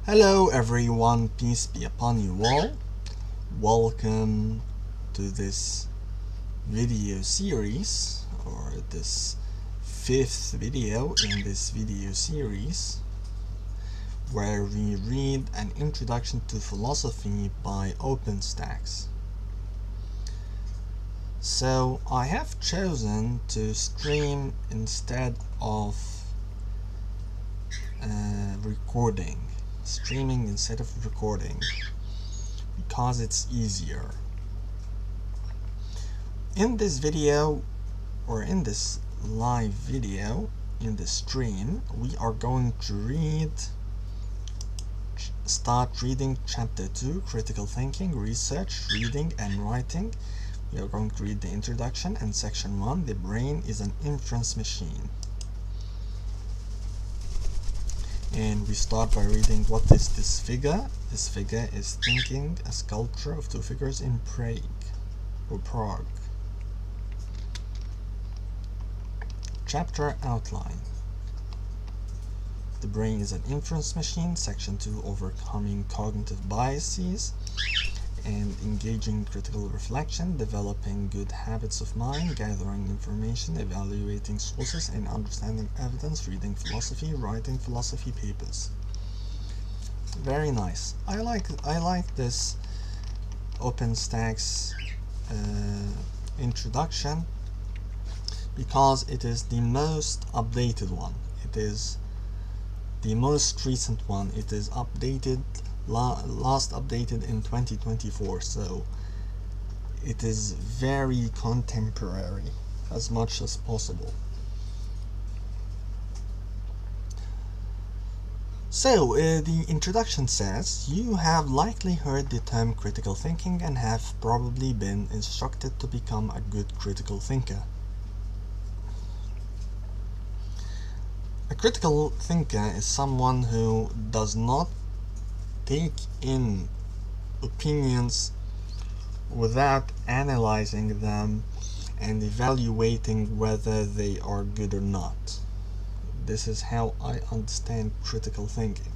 Hello everyone, peace be upon you all. Welcome to this video series, or this fifth video in this video series, where we read an introduction to philosophy by OpenStax. So I have chosen to stream instead of streaming instead of recording because it's easier. In this video, or in this live video, in the stream, we are going to start reading chapter 2, critical thinking, research, reading and writing. We are going to read the introduction and section 1, the brain is an inference machine. And we start by reading what is this figure. This figure is thinking, a sculpture of two figures in Prague. Chapter outline. The brain is an inference machine. Section 2, overcoming cognitive biases and engaging critical reflection, developing good habits of mind, gathering information, evaluating sources and understanding evidence, reading philosophy, writing philosophy papers. Very nice. I like this OpenStax introduction because it is the most updated one. It is the most recent one. It is updated last updated in 2024, so it is very contemporary as much as possible. So the introduction says, you have likely heard the term critical thinking and have probably been instructed to become a good critical thinker. A critical thinker is someone who does not take in opinions without analyzing them and evaluating whether they are good or not. This is how I understand critical thinking.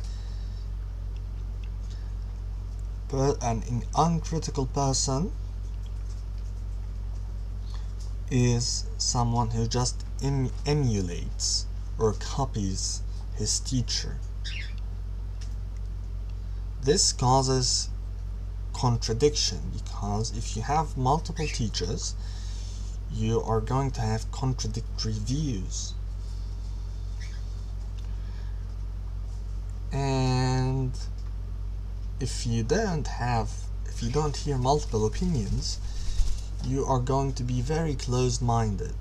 An uncritical person is someone who just emulates or copies his teacher. This causes contradiction, because if you have multiple teachers, you are going to have contradictory views. And if you don't hear multiple opinions, you are going to be very closed-minded.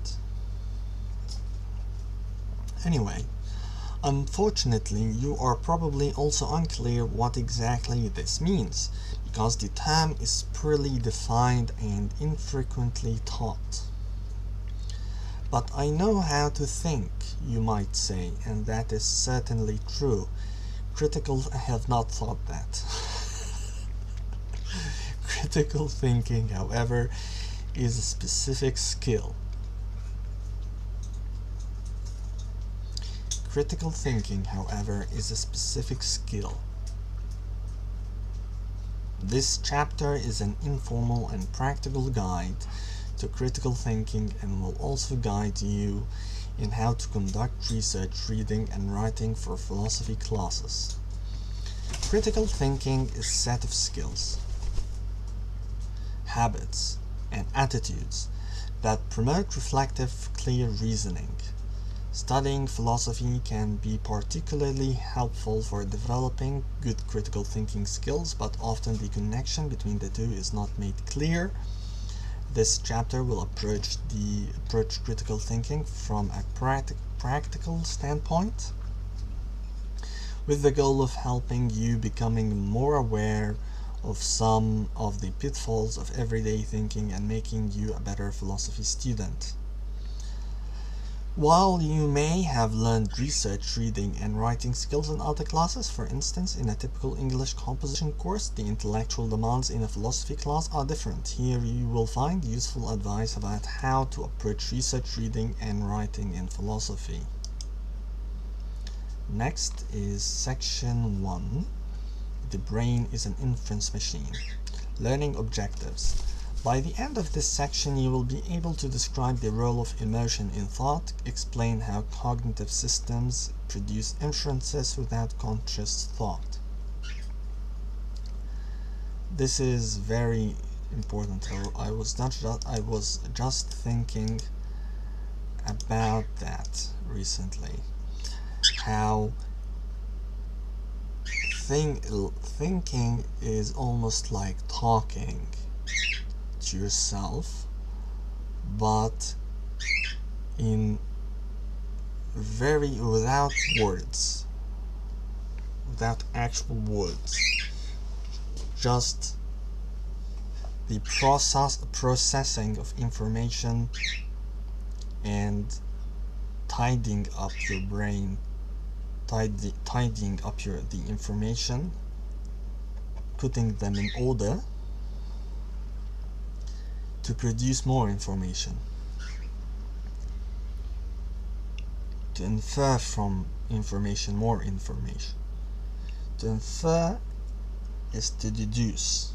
Anyway, unfortunately, you are probably also unclear what exactly this means, because the term is poorly defined and infrequently taught. But I know how to think, you might say, and that is certainly true. Critical have not thought that. Critical thinking, however, is a specific skill. Critical thinking, however, is a specific skill. This chapter is an informal and practical guide to critical thinking and will also guide you in how to conduct research, reading and writing for philosophy classes. Critical thinking is a set of skills, habits, and attitudes that promote reflective, clear reasoning. Studying philosophy can be particularly helpful for developing good critical thinking skills, but often the connection between the two is not made clear. This chapter will approach critical thinking from a practical standpoint, with the goal of helping you becoming more aware of some of the pitfalls of everyday thinking and making you a better philosophy student. While you may have learned research, reading and writing skills in other classes, for instance in a typical English composition course, the intellectual demands in a philosophy class are different. Here you will find useful advice about how to approach research, reading and writing in philosophy. Next is section 1, the brain is an inference machine. Learning objectives. By the end of this section, you will be able to describe the role of emotion in thought, explain how cognitive systems produce inferences without conscious thought. This is very important. I was just thinking about that recently. How thinking is almost like talking to yourself, but without words, without actual words, just the processing of information and tidying up your brain, tidying up the information, putting them in order to produce more information, to infer from information more information. To infer is to deduce,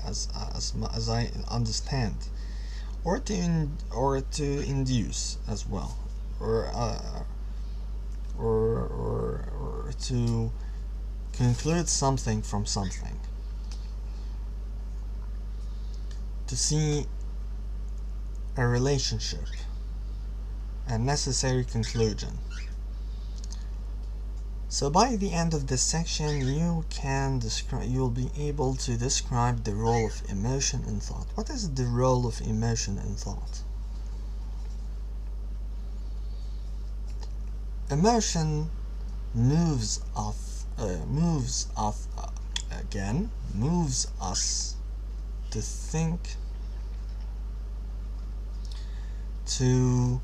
as I understand, or to induce as well, or to conclude something from something, to see a relationship, a necessary conclusion. So by the end of this section, you'll be able to describe the role of emotion in thought. What is the role of emotion in thought? Emotion moves us to think, to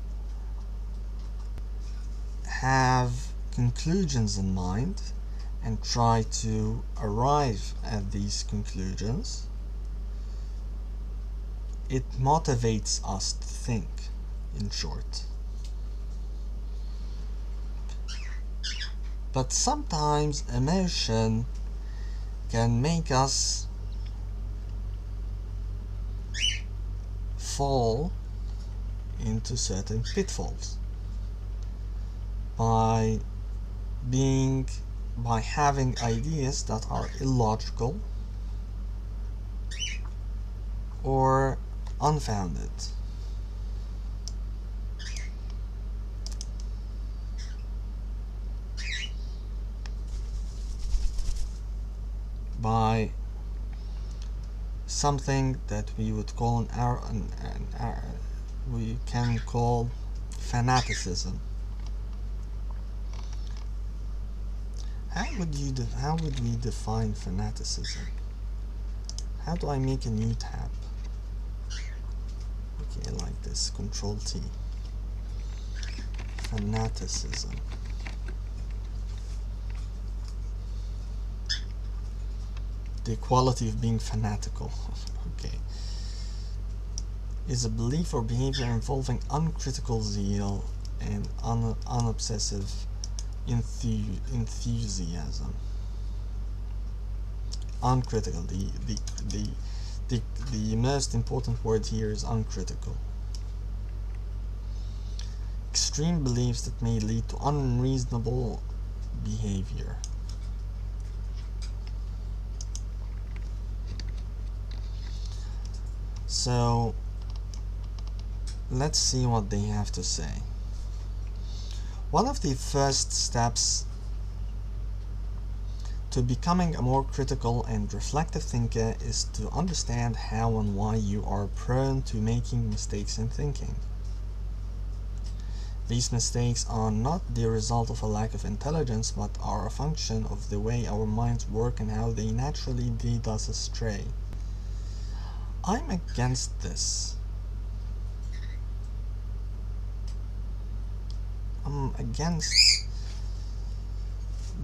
have conclusions in mind and try to arrive at these conclusions. It motivates us to think, in short. But sometimes emotion can make us fall into certain pitfalls by having ideas that are illogical or unfounded. By something that we would call we can call fanaticism. How would we define fanaticism? How do I make a new tab? Okay, like this, Control T. Fanaticism. The quality of being fanatical. Okay. Is a belief or behavior involving uncritical zeal and unobsessive enthusiasm. Uncritical. The most important word here is uncritical. Extreme beliefs that may lead to unreasonable behavior. So let's see what they have to say. One of the first steps to becoming a more critical and reflective thinker is to understand how and why you are prone to making mistakes in thinking. These mistakes are not the result of a lack of intelligence, but are a function of the way our minds work and how they naturally lead us astray. I'm against this. I'm against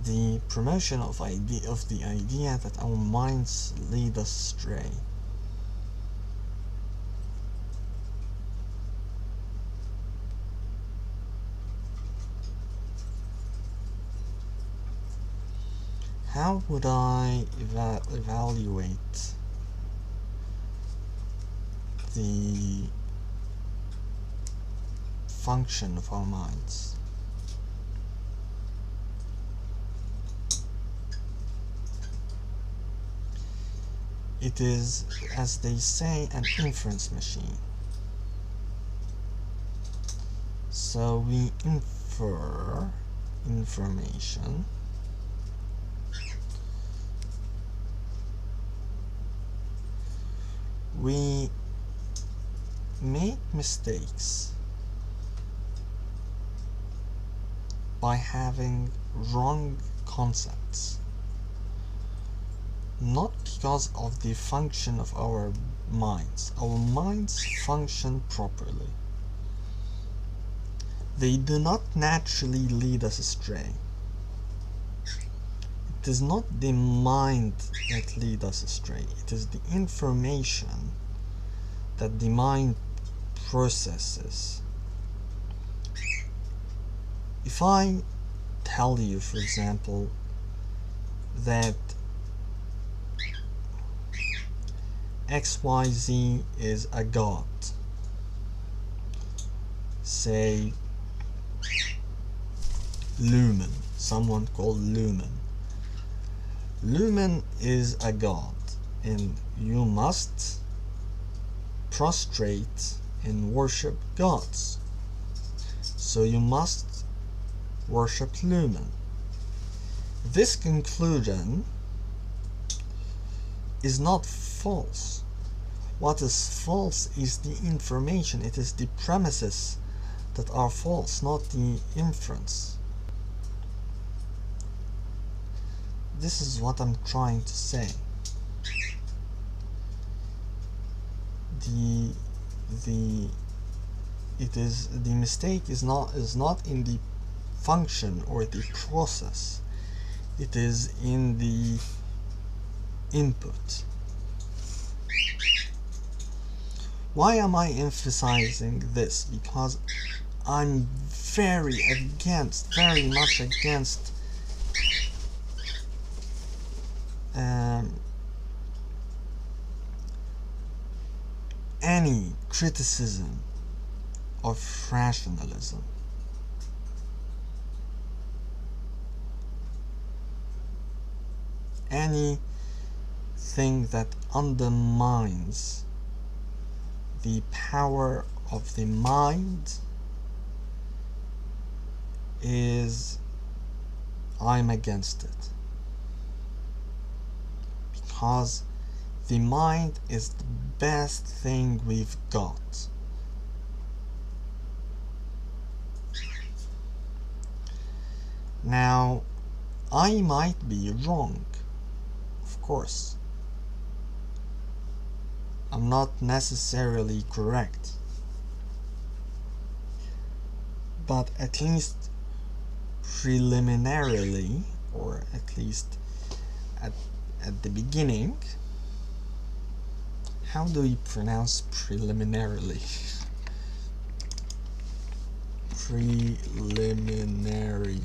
the promotion of the idea that our minds lead us astray. How would I evaluate the function of our minds? It is, as they say, an inference machine. So we infer information we make mistakes by having wrong concepts, not because of the function of our minds. Our minds function properly. They do not naturally lead us astray. It is not the mind that leads us astray. It is the information that the mind processes. If I tell you, for example, that XYZ is a god, say Lumen, someone called Lumen. Lumen is a god, and you must prostrate and worship gods. So you must worship Lumen. This conclusion is not false. What is false is the information. It is the premises that are false, not the inference. This is what I'm trying to say. The mistake is not in the function or the process. It is in the input. Why am I emphasizing this? Because I'm very much against any criticism of rationalism. Anything that undermines the power of the mind I'm against it. Because the mind is the best thing we've got. Now, I might be wrong, of course. I'm not necessarily correct. But at least preliminarily, or at least at the beginning, how do we pronounce preliminarily? Preliminarily.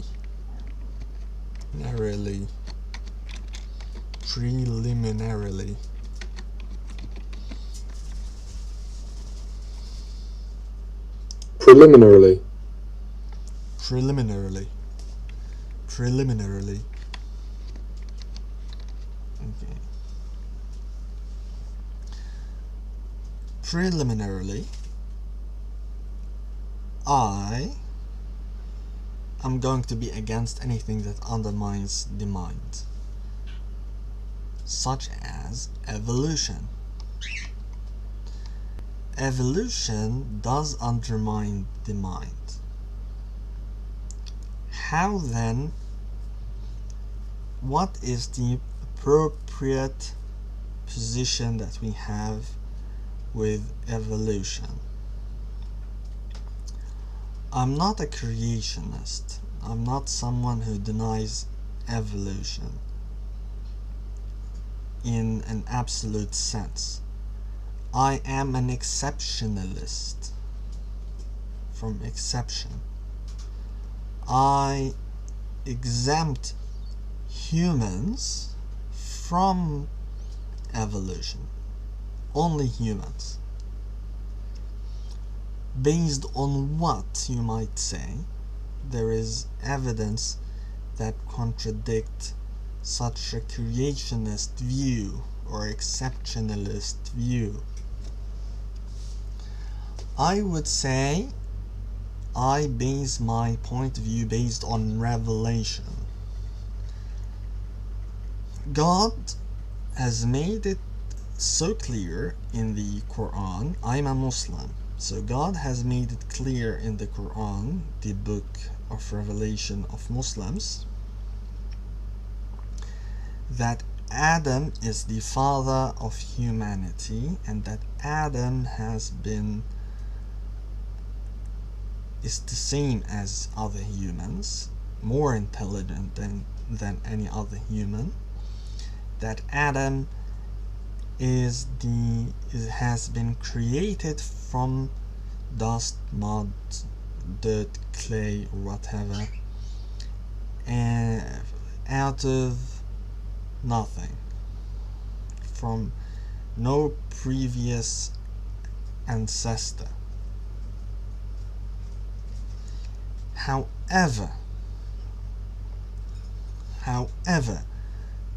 Preliminarily. Preliminarily. Preliminarily. Preliminarily. Okay. Preliminarily, I am going to be against anything that undermines the mind, such as evolution. Evolution does undermine the mind. How then, what is the appropriate position that we have with evolution? I'm not a creationist. I'm not someone who denies evolution in an absolute sense. I am an exceptionalist from exception. I exempt humans from evolution. Only humans. Based on what, you might say? There is evidence that contradict such a creationist view or exceptionalist view. I would say I base my point of view based on revelation. God has made it so clear in the Quran. I'm a Muslim, so God has made it clear in the Quran, the book of revelation of Muslims, that Adam is the father of humanity, and that Adam is the same as other humans, more intelligent than any other human, that Adam has been created from dust, mud, dirt, clay, or whatever, and out of nothing, from no previous ancestor. However,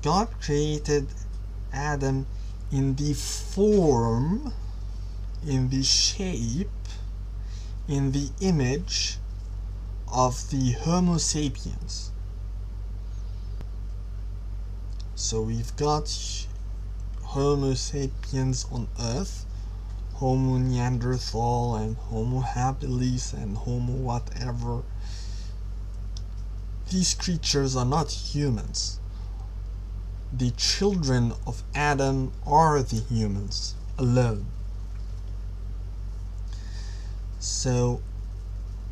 God created Adam in the form, in the shape, in the image of the Homo sapiens. So we've got Homo sapiens on Earth, Homo Neanderthal and Homo habilis and Homo whatever. These creatures are not humans. The children of Adam are the humans alone. So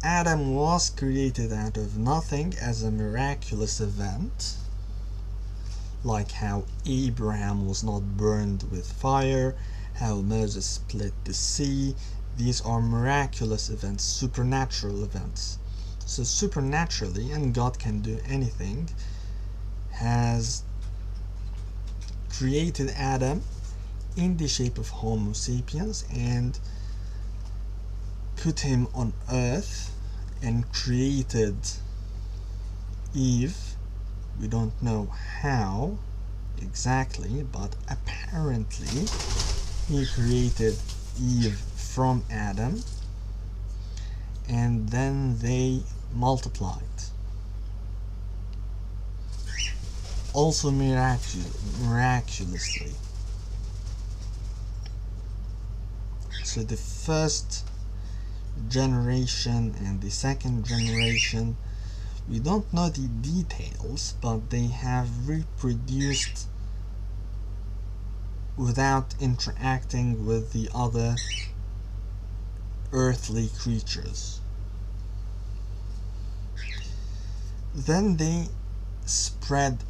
Adam was created out of nothing as a miraculous event, like how Abraham was not burned with fire, how Moses split the sea. These are miraculous events, supernatural events. So supernaturally, and God can do anything, has created Adam in the shape of Homo sapiens and put him on earth, and created Eve. We don't know how exactly, but apparently he created Eve from Adam, and then they multiplied. Also miraculously. So the first generation and the second generation, we don't know the details, but they have reproduced without interacting with the other earthly creatures. Then they spread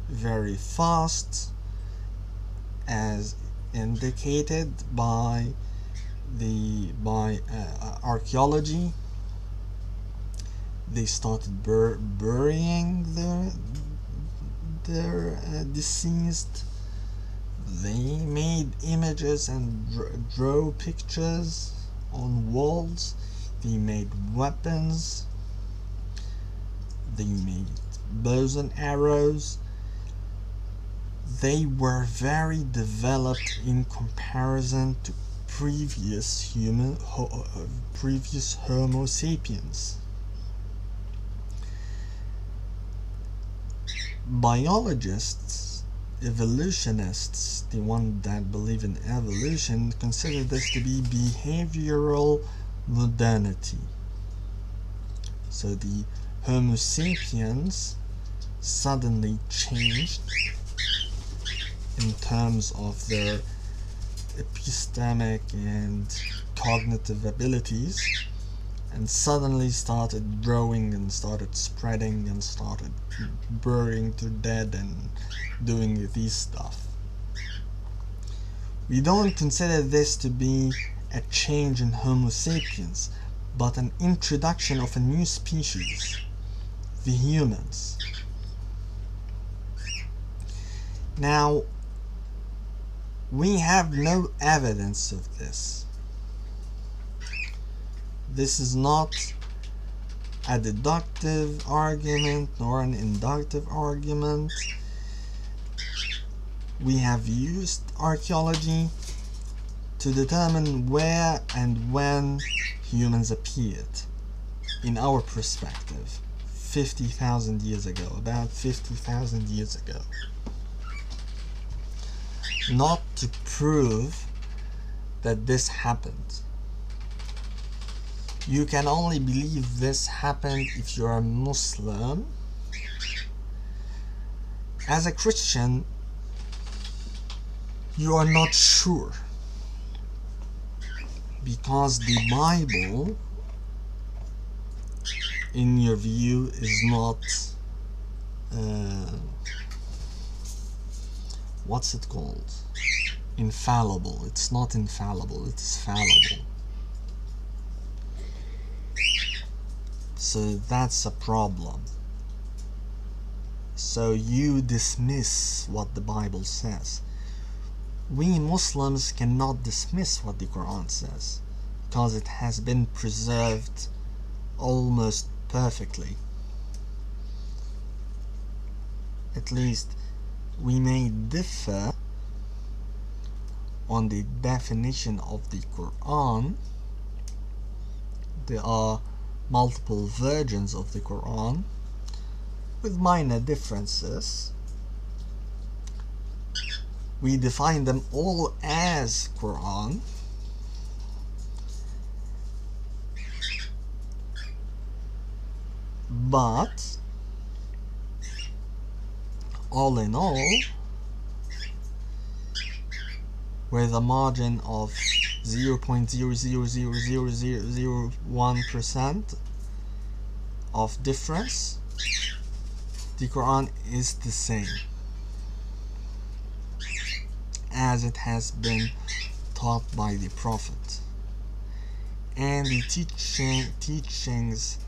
very fast, as indicated by archaeology. They started burying their deceased. They made images and drew pictures on walls. They made weapons. They made bows and arrows. They were very developed in comparison to previous Homo sapiens. Biologists, evolutionists, the one that believe in evolution, consider this to be behavioral modernity. So the Homo sapiens suddenly changed in terms of their epistemic and cognitive abilities, and suddenly started growing and started spreading and started burying to dead and doing this stuff. We don't consider this to be a change in Homo sapiens, but an introduction of a new species, the humans. Now, we have no evidence of this. This is not a deductive argument nor an inductive argument. We have used archaeology to determine where and when humans appeared in our perspective 50,000 years ago, about 50,000 years ago. Not to prove that this happened. You can only believe this happened if you're a Muslim. As a Christian, you are not sure, because the Bible, in your view, is not what's it called? Infallible. It's not infallible, it's fallible. So that's a problem. So you dismiss what the Bible says. We Muslims cannot dismiss what the Quran says, because it has been preserved almost perfectly. At least we may differ on the definition of the Quran. There are multiple versions of the Quran with minor differences. We define them all as Quran, but all in all, with a margin of 0.0000001% of difference, the Quran is the same as it has been taught by the Prophet, and the teachings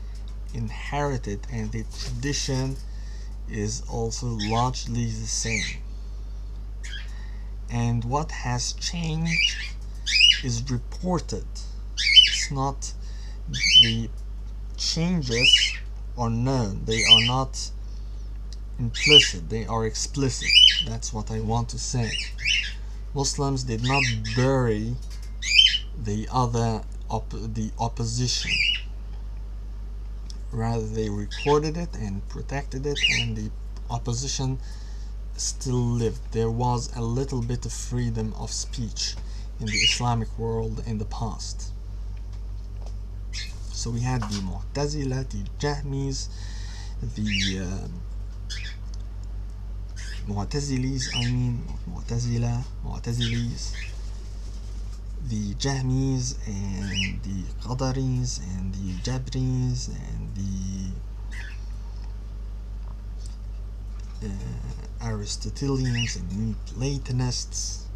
inherited and the tradition is also largely the same. And what has changed is reported. It's not, the changes are known, they are not implicit, they are explicit. That's what I want to say. Muslims did not bury the opposition. Rather, they recorded it and protected it, and the opposition still lived. There was a little bit of freedom of speech in the Islamic world in the past. So we had the Mu'tazila, the Jahmis, the Mu'tazilis, Mu'tazilis, the Jahmis and the Qadaris and the Jabris and the Aristotelians and Neoplatonists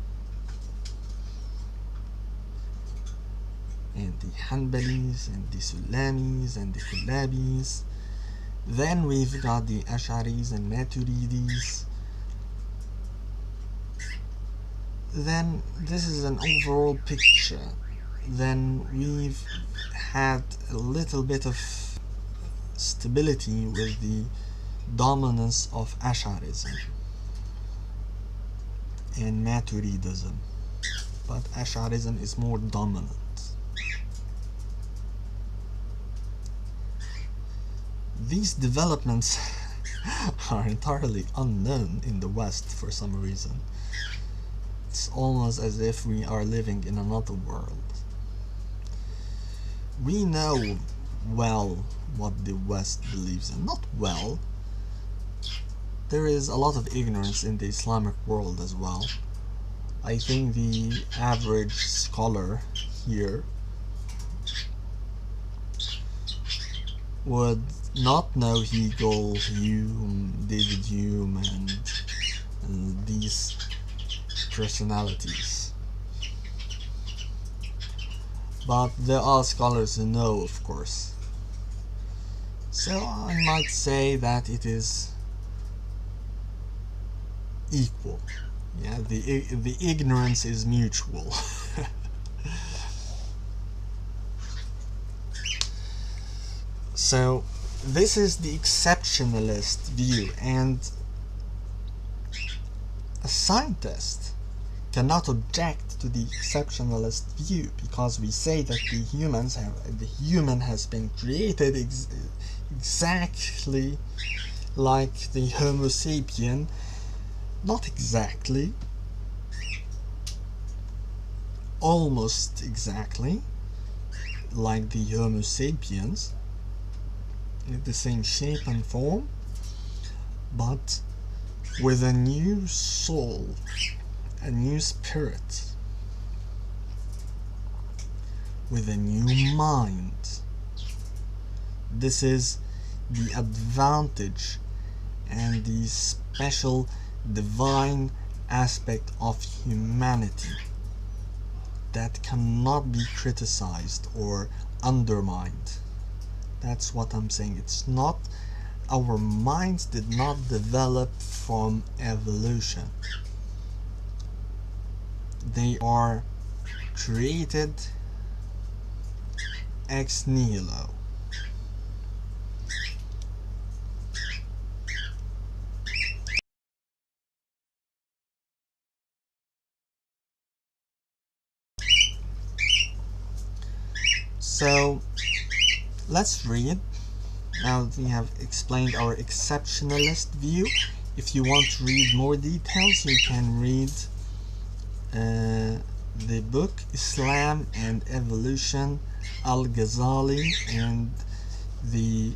and the Hanbalis and the Sulamis and the Kullabis. Then we've got the Ash'aris and Maturidis. Then this is an overall picture. Then we've had a little bit of stability with the dominance of Ash'arism and Maturidism, but Ash'arism is more dominant. These developments are entirely unknown in the West for some reason. It's almost as if we are living in another world. We know well what the West believes in. Not well. There is a lot of ignorance in the Islamic world as well. I think the average scholar here would not know Hegel, Hume, David Hume, and these personalities. But there are scholars who know, of course. So I might say that it is equal. Yeah, the ignorance is mutual. So this is the exceptionalist view, and a scientist cannot object to the exceptionalist view, because we say that the human has been created exactly like the Homo sapien, not exactly, almost exactly like the Homo sapiens, in the same shape and form, but with a new soul, a new spirit, with a new mind. This is the advantage and the special divine aspect of humanity that cannot be criticized or undermined. That's what I'm saying. It's not, our minds did not develop from evolution. They are created ex nihilo. So let's read. Now that we have explained our exceptionalist view, if you want to read more details, you can read the book Islam and Evolution, Al-Ghazali and the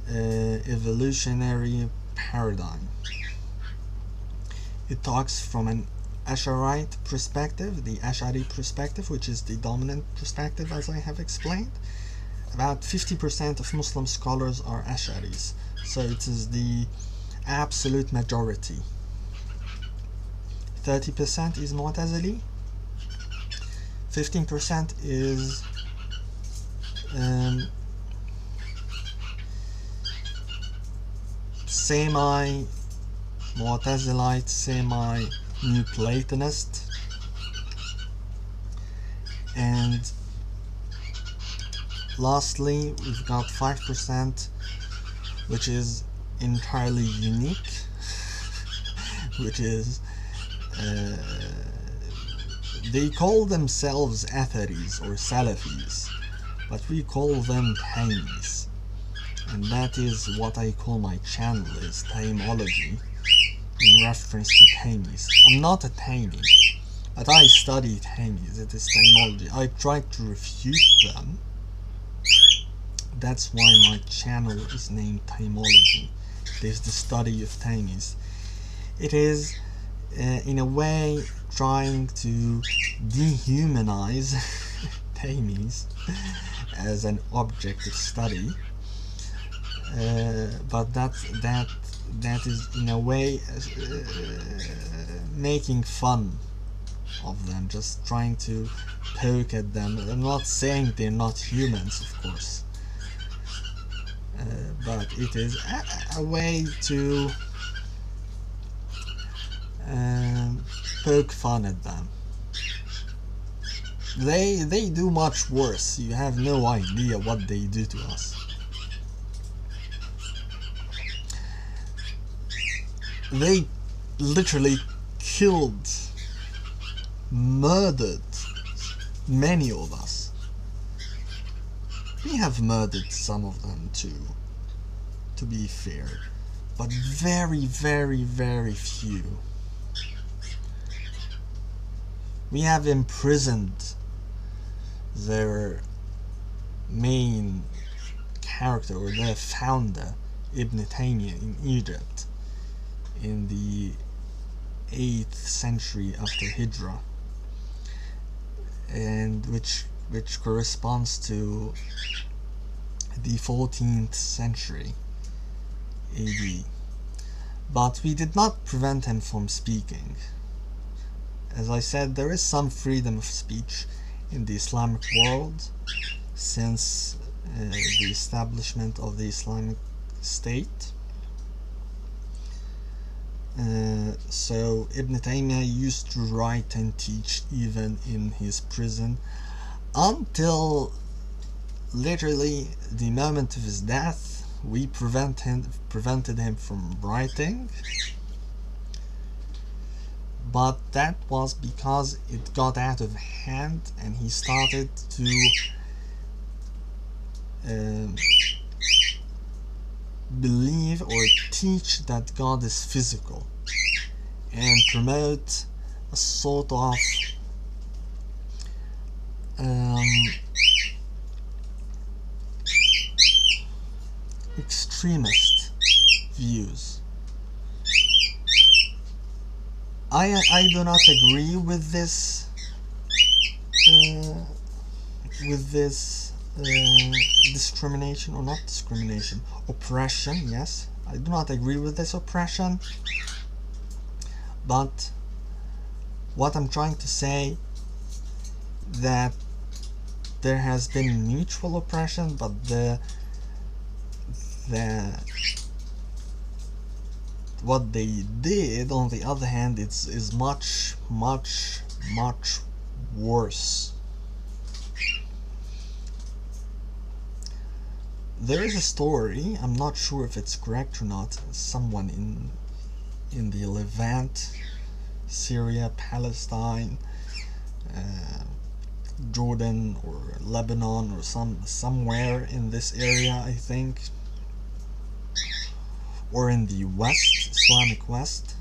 evolutionary paradigm. It talks from an Asharite perspective, the Ash'ari perspective, which is the dominant perspective, as I have explained. About 50% of Muslim scholars are Ash'aris, so it is the absolute majority. 30% is Mu'tazili, 15% is semi-Mu'tazilite, semi-Neoplatonist, and lastly we've got 5%, which is entirely unique, which is they call themselves Atharis or Salafis, but we call them Taimis, and that is what I call my channel, is Taimology, in reference to Taimis. I'm not a Taimi, but I study Taimis. It is Taimology. I try to refute them. That's why my channel is named Taimology. It is the study of Taimis. It is in a way trying to dehumanize Taimis as an object of study, but that is in a way making fun of them, just trying to poke at them. I'm not saying they're not humans, of course, but it is a way to poke fun at them. They do much worse. You have no idea what they do to us. They literally killed, murdered many of us. We have murdered some of them too, to be fair, but very, very, very few. We have imprisoned their main character, or their founder, Ibn Taymiyyah, in Egypt in the 8th century after Hijrah, and which corresponds to the 14th century AD. But we did not prevent him from speaking. As I said, there is some freedom of speech in the Islamic world since the establishment of the Islamic State. So Ibn Taymiyyah used to write and teach even in his prison until literally the moment of his death. We prevented him from writing, but that was because it got out of hand and he started to believe or teach that God is physical and promote a sort of extremist views. I do not agree with this discrimination, or not discrimination, oppression. Yes, I do not agree with this oppression, but what I'm trying to say, that there has been mutual oppression, but the what they did on the other hand is much worse. There is a story, I'm not sure if it's correct or not, someone in the Levant, Syria, Palestine, Jordan or Lebanon or somewhere in this area, I think, or in the West, Islamic West,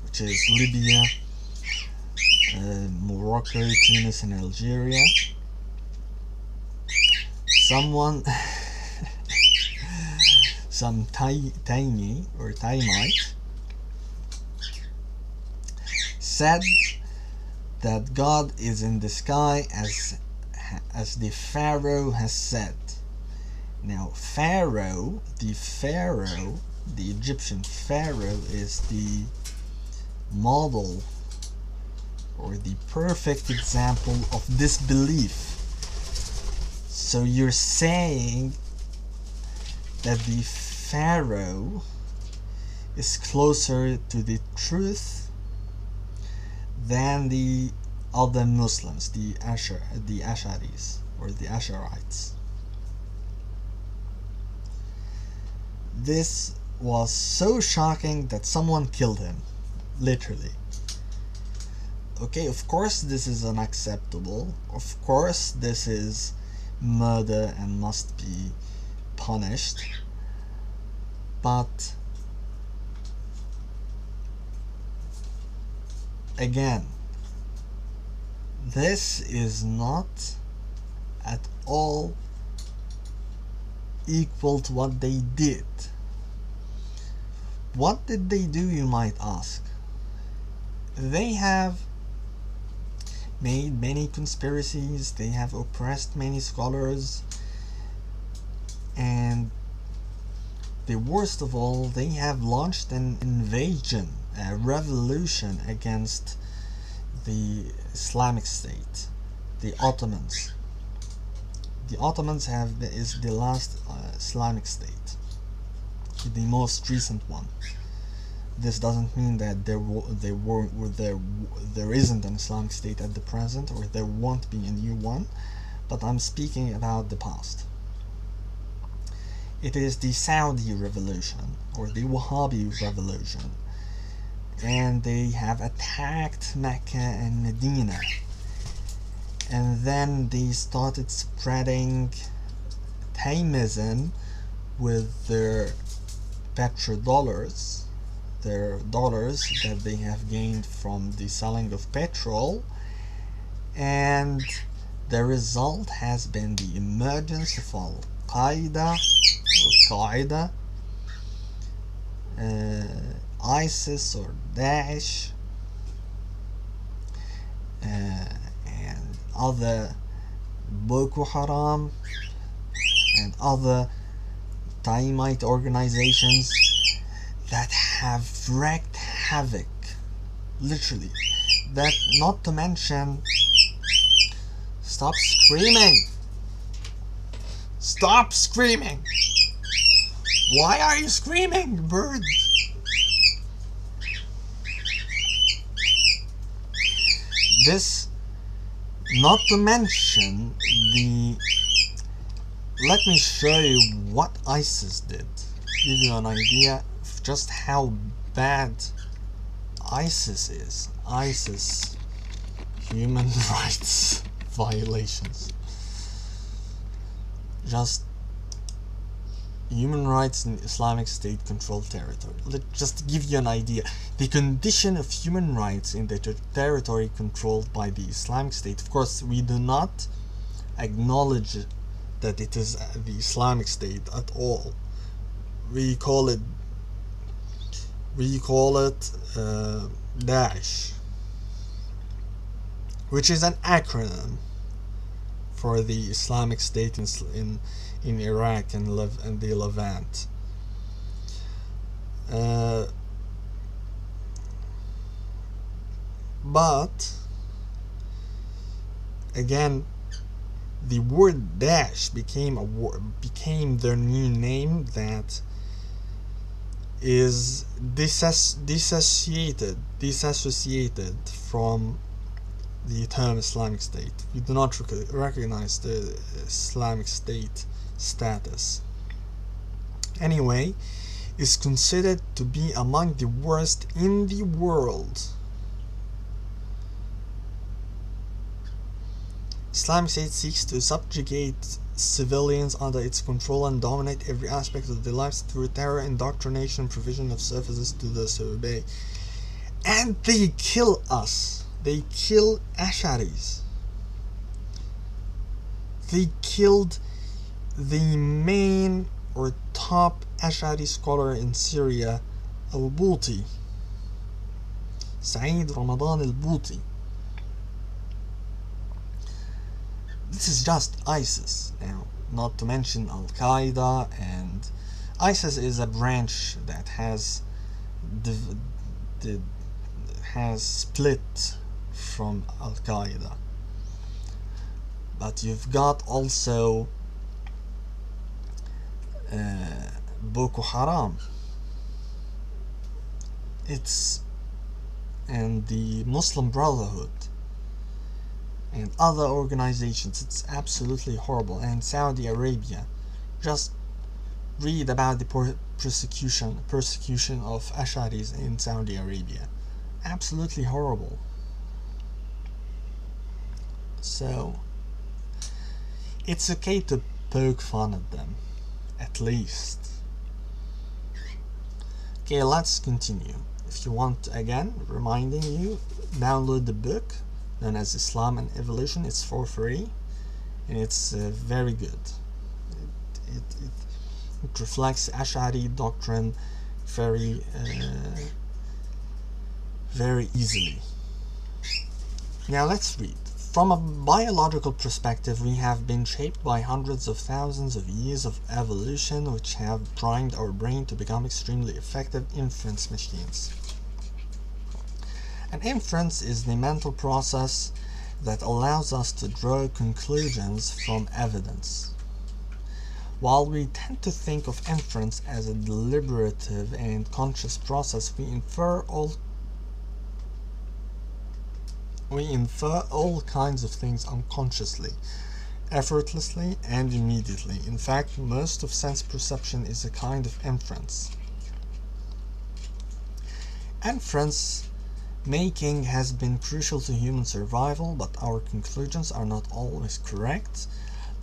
which is Libya, Morocco, Tunis, and Algeria. Someone, some Taimi or Taimite, said that God is in the sky as the Pharaoh has said. Now, the Egyptian Pharaoh is the model or the perfect example of this belief. So you're saying that the Pharaoh is closer to the truth than the other Muslims, the Asharis or the Asharites. This was so shocking that someone killed him, literally. Okay, of course this is unacceptable. Of course this is murder and must be punished. But again, this is not at all equal to what they did. What did they do, you might ask? They have made many conspiracies, they have oppressed many scholars, and the worst of all, they have launched an invasion, a revolution against the Islamic State, the Ottomans. The Ottomans is the last Islamic state, the most recent one. This doesn't mean that there isn't an Islamic state at the present, or there won't be a new one, but I'm speaking about the past. It is the Saudi revolution, or the Wahhabi revolution, and they have attacked Mecca and Medina, and then they started spreading Taymism with their petrodollars, their dollars that they have gained from the selling of petrol, and the result has been the emergence of Al-Qaeda, ISIS or Daesh, and other Boko Haram and other Taimite organizations that have wreaked havoc, literally. That, not to mention, stop screaming! Stop screaming! Why are you screaming, bird? This, not to mention the, let me show you what ISIS did, give you an idea of just how bad ISIS is. ISIS, human rights violations. Just human rights in Islamic State controlled territory. Just to give you an idea, the condition of human rights in the territory controlled by the Islamic State. Of course, we do not acknowledge that it is the Islamic State at all. We call it Daesh, which is an acronym for the Islamic State in Iraq and the Levant. But again, the word Daesh became their new name that is disassociated from the term Islamic State. We do not recognize the Islamic State status. Anyway, is considered to be among the worst in the world. Islamic State seeks to subjugate civilians under its control and dominate every aspect of their lives through terror, indoctrination, provision of services to disobey. And they kill us. They kill Ash'aris. They killed the main or top Ash'ari scholar in Syria, al-Bouti, Saeed Ramadan al-Bouti. This is just ISIS now, not to mention Al-Qaeda, and ISIS is a branch that has split from Al-Qaeda. But you've got also Boko Haram. And the Muslim Brotherhood and other organizations. It's absolutely horrible. And Saudi Arabia, just read about the persecution of Ash'aris in Saudi Arabia. Absolutely horrible. So it's okay to poke fun at them, at least. Okay, let's continue. If you want, again, reminding you, download the book known as Islam and Evolution. It's for free, and it's very good. It reflects Ash'ari doctrine very easily. Now let's read. From a biological perspective, we have been shaped by hundreds of thousands of years of evolution, which have primed our brain to become extremely effective inference machines. An inference is the mental process that allows us to draw conclusions from evidence. While we tend to think of inference as a deliberative and conscious process, we infer all kinds of things unconsciously, effortlessly, and immediately. In fact, most of sense perception is a kind of inference. Inference making has been crucial to human survival, but our conclusions are not always correct.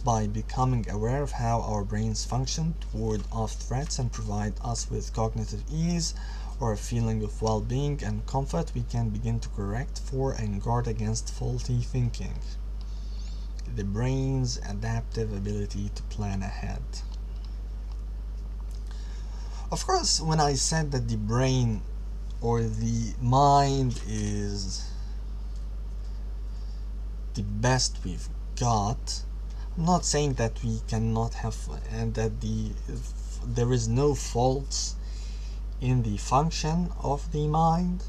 By becoming aware of how our brains function to ward off threats and provide us with cognitive ease or a feeling of well-being and comfort, we can begin to correct for and guard against faulty thinking. The brain's adaptive ability to plan ahead. Of course, when I said that the brain or the mind is the best we've got, I'm not saying that we cannot have and that there is no faults in the function of the mind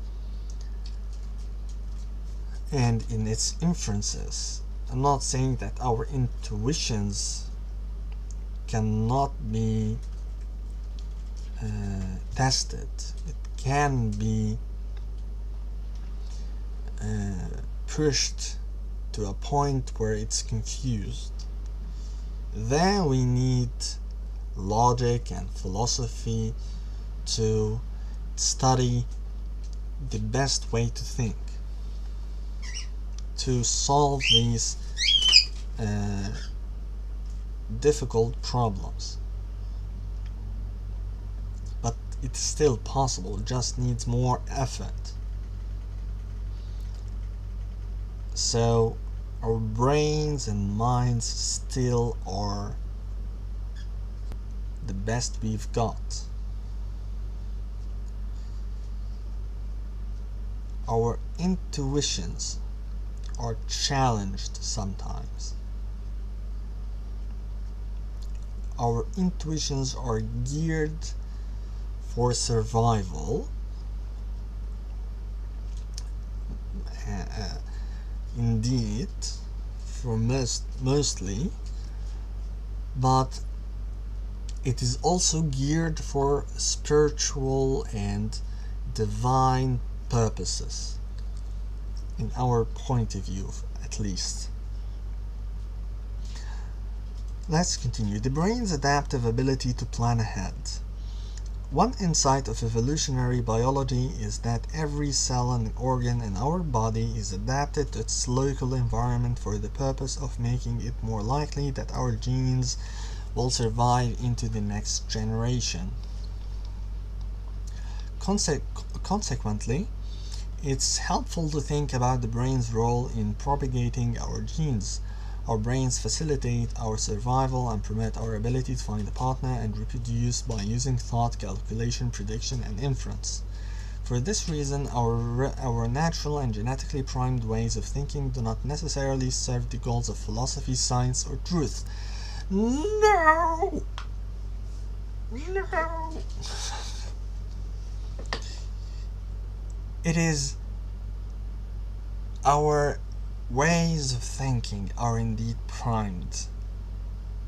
and in its inferences. I'm not saying that our intuitions cannot be tested. It can be pushed to a point where it's confused. Then we need logic and philosophy to study the best way to think, to solve these difficult problems. But it's still possible, it just needs more effort. So our brains and minds still are the best we've got. Our intuitions are challenged sometimes. Our intuitions are geared for survival. Indeed, for mostly, but it is also geared for spiritual and divine purposes, in our point of view, at least. Let's continue. The brain's adaptive ability to plan ahead. One insight of evolutionary biology is that every cell and organ in our body is adapted to its local environment for the purpose of making it more likely that our genes will survive into the next generation. Consequently, it's helpful to think about the brain's role in propagating our genes. Our brains facilitate our survival and promote our ability to find a partner and reproduce by using thought, calculation, prediction, and inference. For this reason, our natural and genetically primed ways of thinking do not necessarily serve the goals of philosophy, science, or truth. No! No! It is our ways of thinking are indeed primed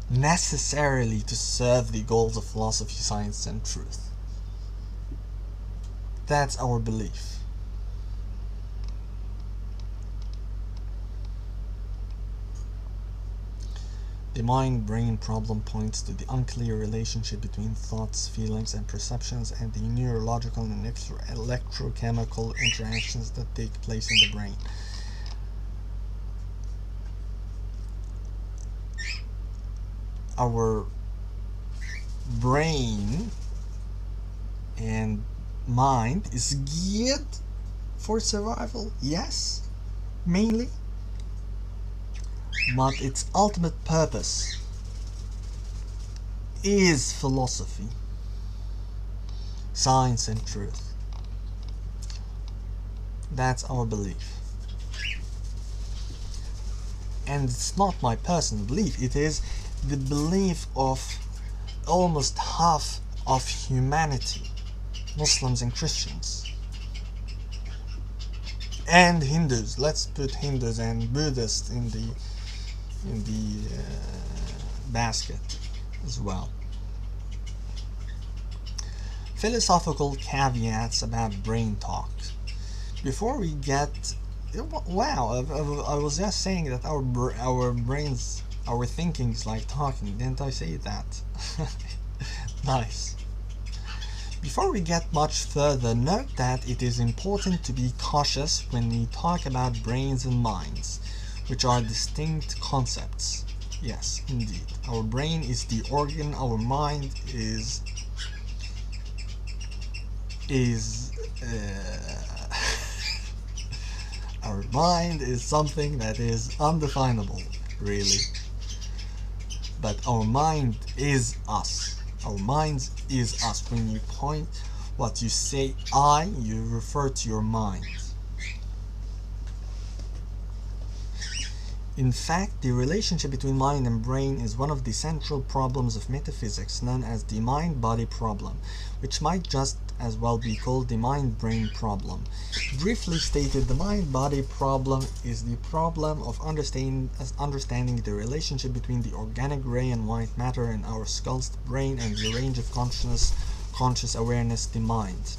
necessarily to serve the goals of philosophy, science, and truth. That's our belief. The mind-brain problem points to the unclear relationship between thoughts, feelings, and perceptions and the neurological and electrochemical interactions that take place in the brain. Our brain and mind is geared for survival, yes, mainly, but its ultimate purpose is philosophy, science, and truth. That's our belief. And it's not my personal belief, it is the belief of almost half of humanity, Muslims and Christians, and Hindus. Let's put Hindus and Buddhists in the basket as well. Philosophical caveats about brain talk. Before we get, wow, I was just saying that our brains, our thinking is like talking. Didn't I say that? Nice. Before we get much further, note that it is important to be cautious when we talk about brains and minds, which are distinct concepts. Yes, indeed. Our brain is the organ, our mind is our mind is something that is undefinable, really. But our mind is us. Our mind is us. When you point, what you say I, you refer to your mind. In fact, the relationship between mind and brain is one of the central problems of metaphysics, known as the mind-body problem, which might just as well be called the mind-brain problem. Briefly stated, the mind-body problem is the problem of understanding the relationship between the organic gray and white matter in our skull's brain and the range of conscious awareness, the mind.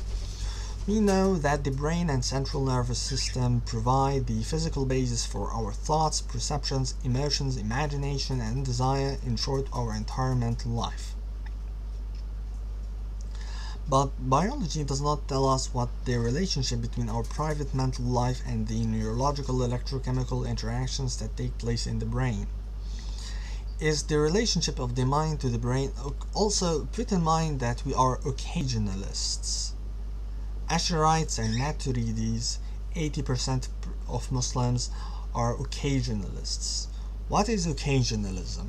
We know that the brain and central nervous system provide the physical basis for our thoughts, perceptions, emotions, imagination, and desire, in short, our entire mental life. But biology does not tell us what the relationship between our private mental life and the neurological electrochemical interactions that take place in the brain. Is the relationship of the mind to the brain. Also, put in mind that we are occasionalists. Asharites and Maturidis, 80% of Muslims, are occasionalists. What is occasionalism?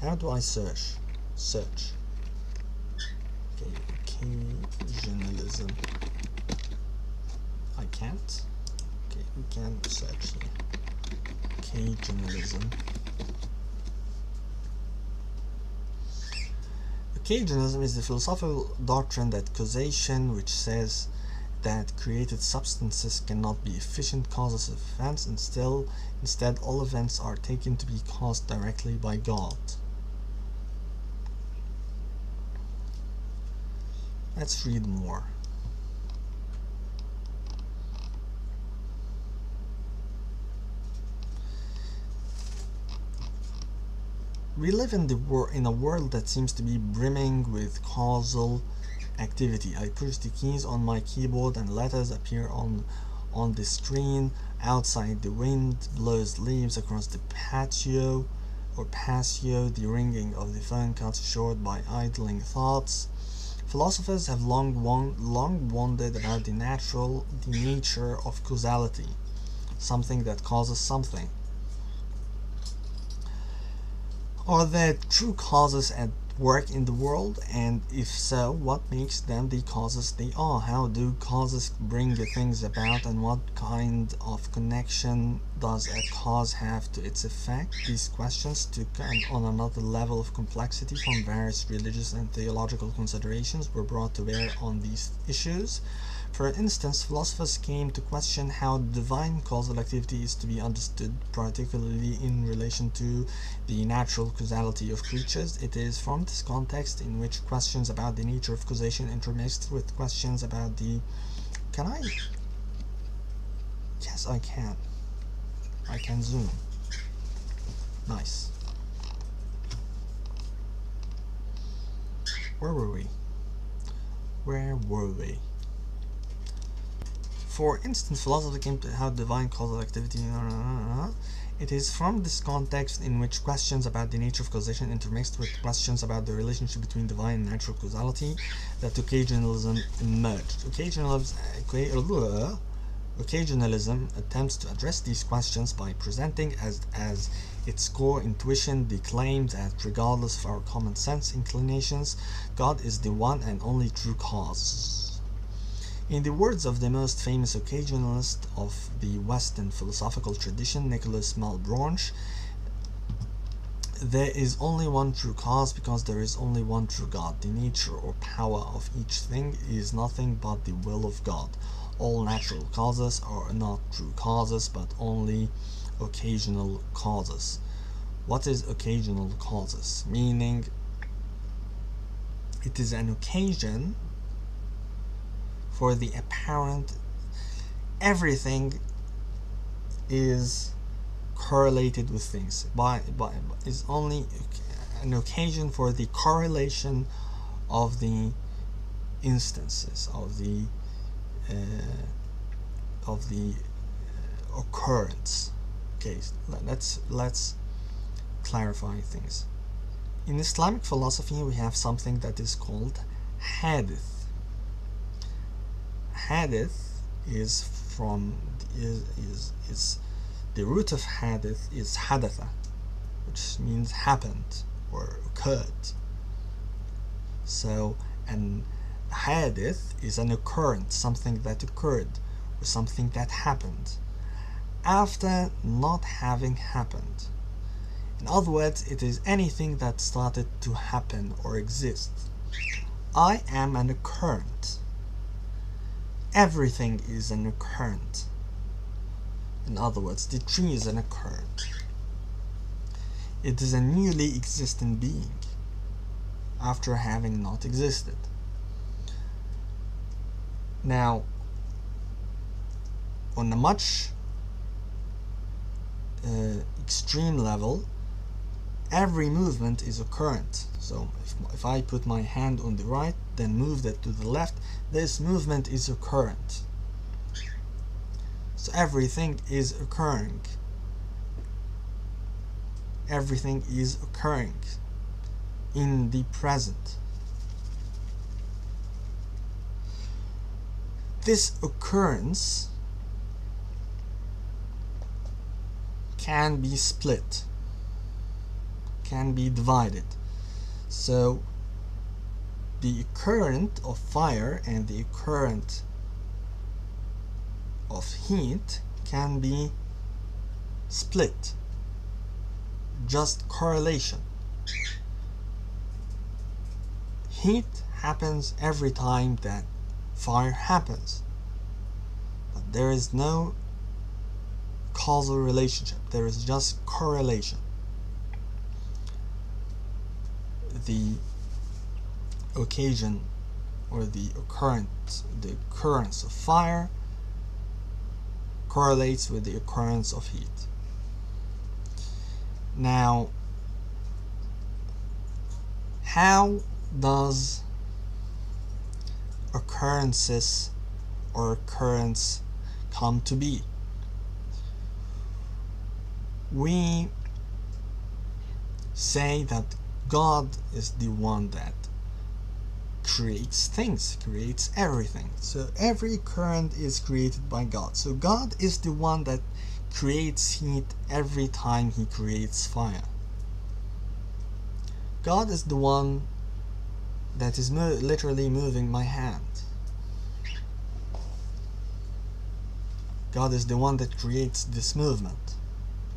How do I search? Okay, occasionalism. I can't. Okay, we can search here. Occasionalism. Occasionalism is the philosophical doctrine that causation, which says that created substances cannot be efficient causes of events, and instead all events are taken to be caused directly by God. Let's read more. We live in a world that seems to be brimming with causal activity. I push the keys on my keyboard and letters appear on the screen. Outside, the wind blows leaves across the patio. The ringing of the phone cuts short by idling thoughts. Philosophers have long wondered about the nature of causality, something that causes something. Are there true causes at work in the world? And if so, what makes them the causes they are? How do causes bring things about, and what kind of connection does a cause have to its effect? These questions took on another level of complexity from various religious and theological considerations were brought to bear on these issues. For instance, philosophers came to question how divine causal activity is to be understood, particularly in relation to the natural causality of creatures. It is from this context in which questions about the nature of causation intermixed with questions about the... Can I? Yes, I can. I can zoom. Nice. Where were we? For instance, philosophy came to how divine causal activity... It is from this context in which questions about the nature of causation intermixed with questions about the relationship between divine and natural causality that occasionalism emerged. Occasionalism attempts to address these questions by presenting as its core intuition the claim that regardless of our common sense inclinations, God is the one and only true cause. In the words of the most famous occasionalist of the Western philosophical tradition, Nicholas Malebranche, there is only one true cause because there is only one true God. The nature or power of each thing is nothing but the will of God. All natural causes are not true causes, but only occasional causes. What is occasional causes? Meaning, it is an occasion for the apparent. Everything is correlated with things is only an occasion for the correlation of the instances of the occurrence. Okay, let's clarify things. In Islamic philosophy, we have something that is called hadith. Hadith is the root of hadith is hadatha, which means happened or occurred. So an hadith is an occurrence, something that occurred or something that happened after not having happened. In other words, it is anything that started to happen or exist. I am an occurrent. Everything is an occurrent. In other words, the tree is an occurrent. It is a newly existent being. after having not existed. Now, on a much extreme level, every movement is occurrent. So if I put my hand on the right, then move that to the left, this movement is occurrent. So everything is occurring. Everything is occurring in the present. This occurrence can be split, can be divided. So the current of fire and the current of heat can be split. Just correlation. Heat happens every time that fire happens, but there is no causal relationship, there is just correlation. The occasion or the occurrence of fire correlates with the occurrence of heat. Now, how does occurrences or occurrence come to be? We say that God is the one that creates things, creates everything. So every current is created by God. So God is the one that creates heat every time he creates fire. God is the one that is literally moving my hand. God is the one that creates this movement,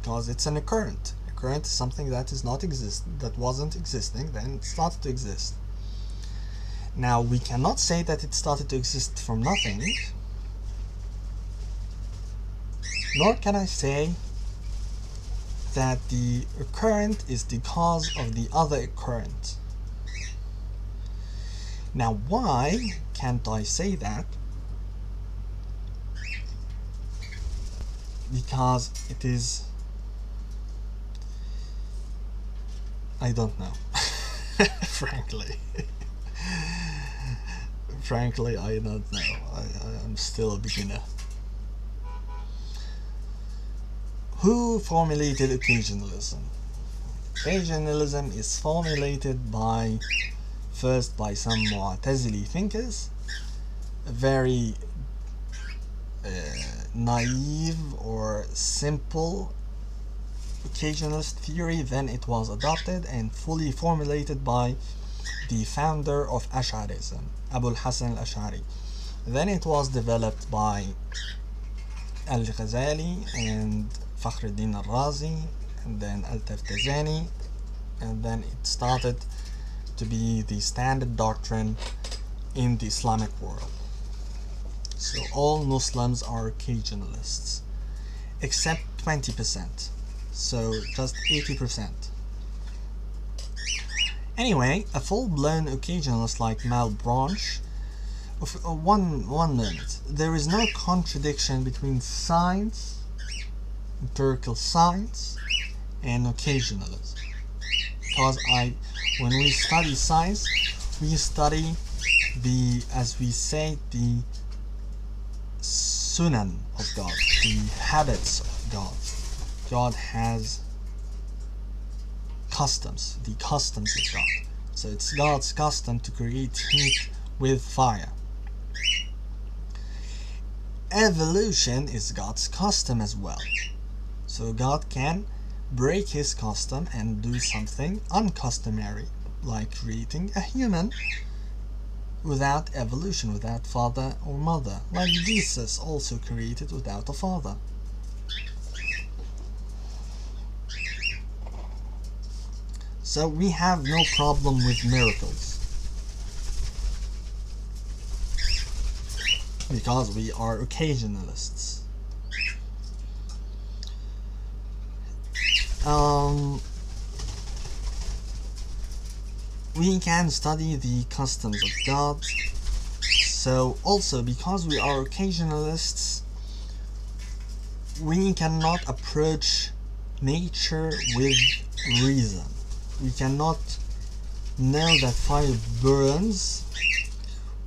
because it's an occurrent. A current is something that is not that wasn't existing, then it started to exist. Now, we cannot say that it started to exist from nothing, nor can I say that the occurrent is the cause of the other occurrent. Now, why can't I say that? Because it is... I don't know. Frankly, I don't know. I'm still a beginner. Who formulated occasionalism? Occasionalism is formulated first by some Mu'tazili thinkers, a very naive or simple occasionalist theory. Then it was adopted and fully formulated by the founder of Ash'arism, Abu al-Hasan al-Ash'ari. Then it was developed by al-Ghazali and Fakhruddin al-Razi, and then al-Taftazani, and then it started to be the standard doctrine in the Islamic world. So all Muslims are occasionalists, except 20%, so just 80%. Anyway, a full-blown occasionalist like Malebranche, one minute, there is no contradiction between science, empirical science, and occasionalism. Because when we study science, we study as we say, the sunan of God, the habits of God. God has customs, the customs of God. So it's God's custom to create heat with fire. Evolution is God's custom as well. So God can break his custom and do something uncustomary, like creating a human without evolution, without father or mother, like Jesus also created without a father. So we have no problem with miracles, because we are occasionalists. we can study the customs of God. So also, because we are occasionalists, we cannot approach nature with reason. We cannot know that fire burns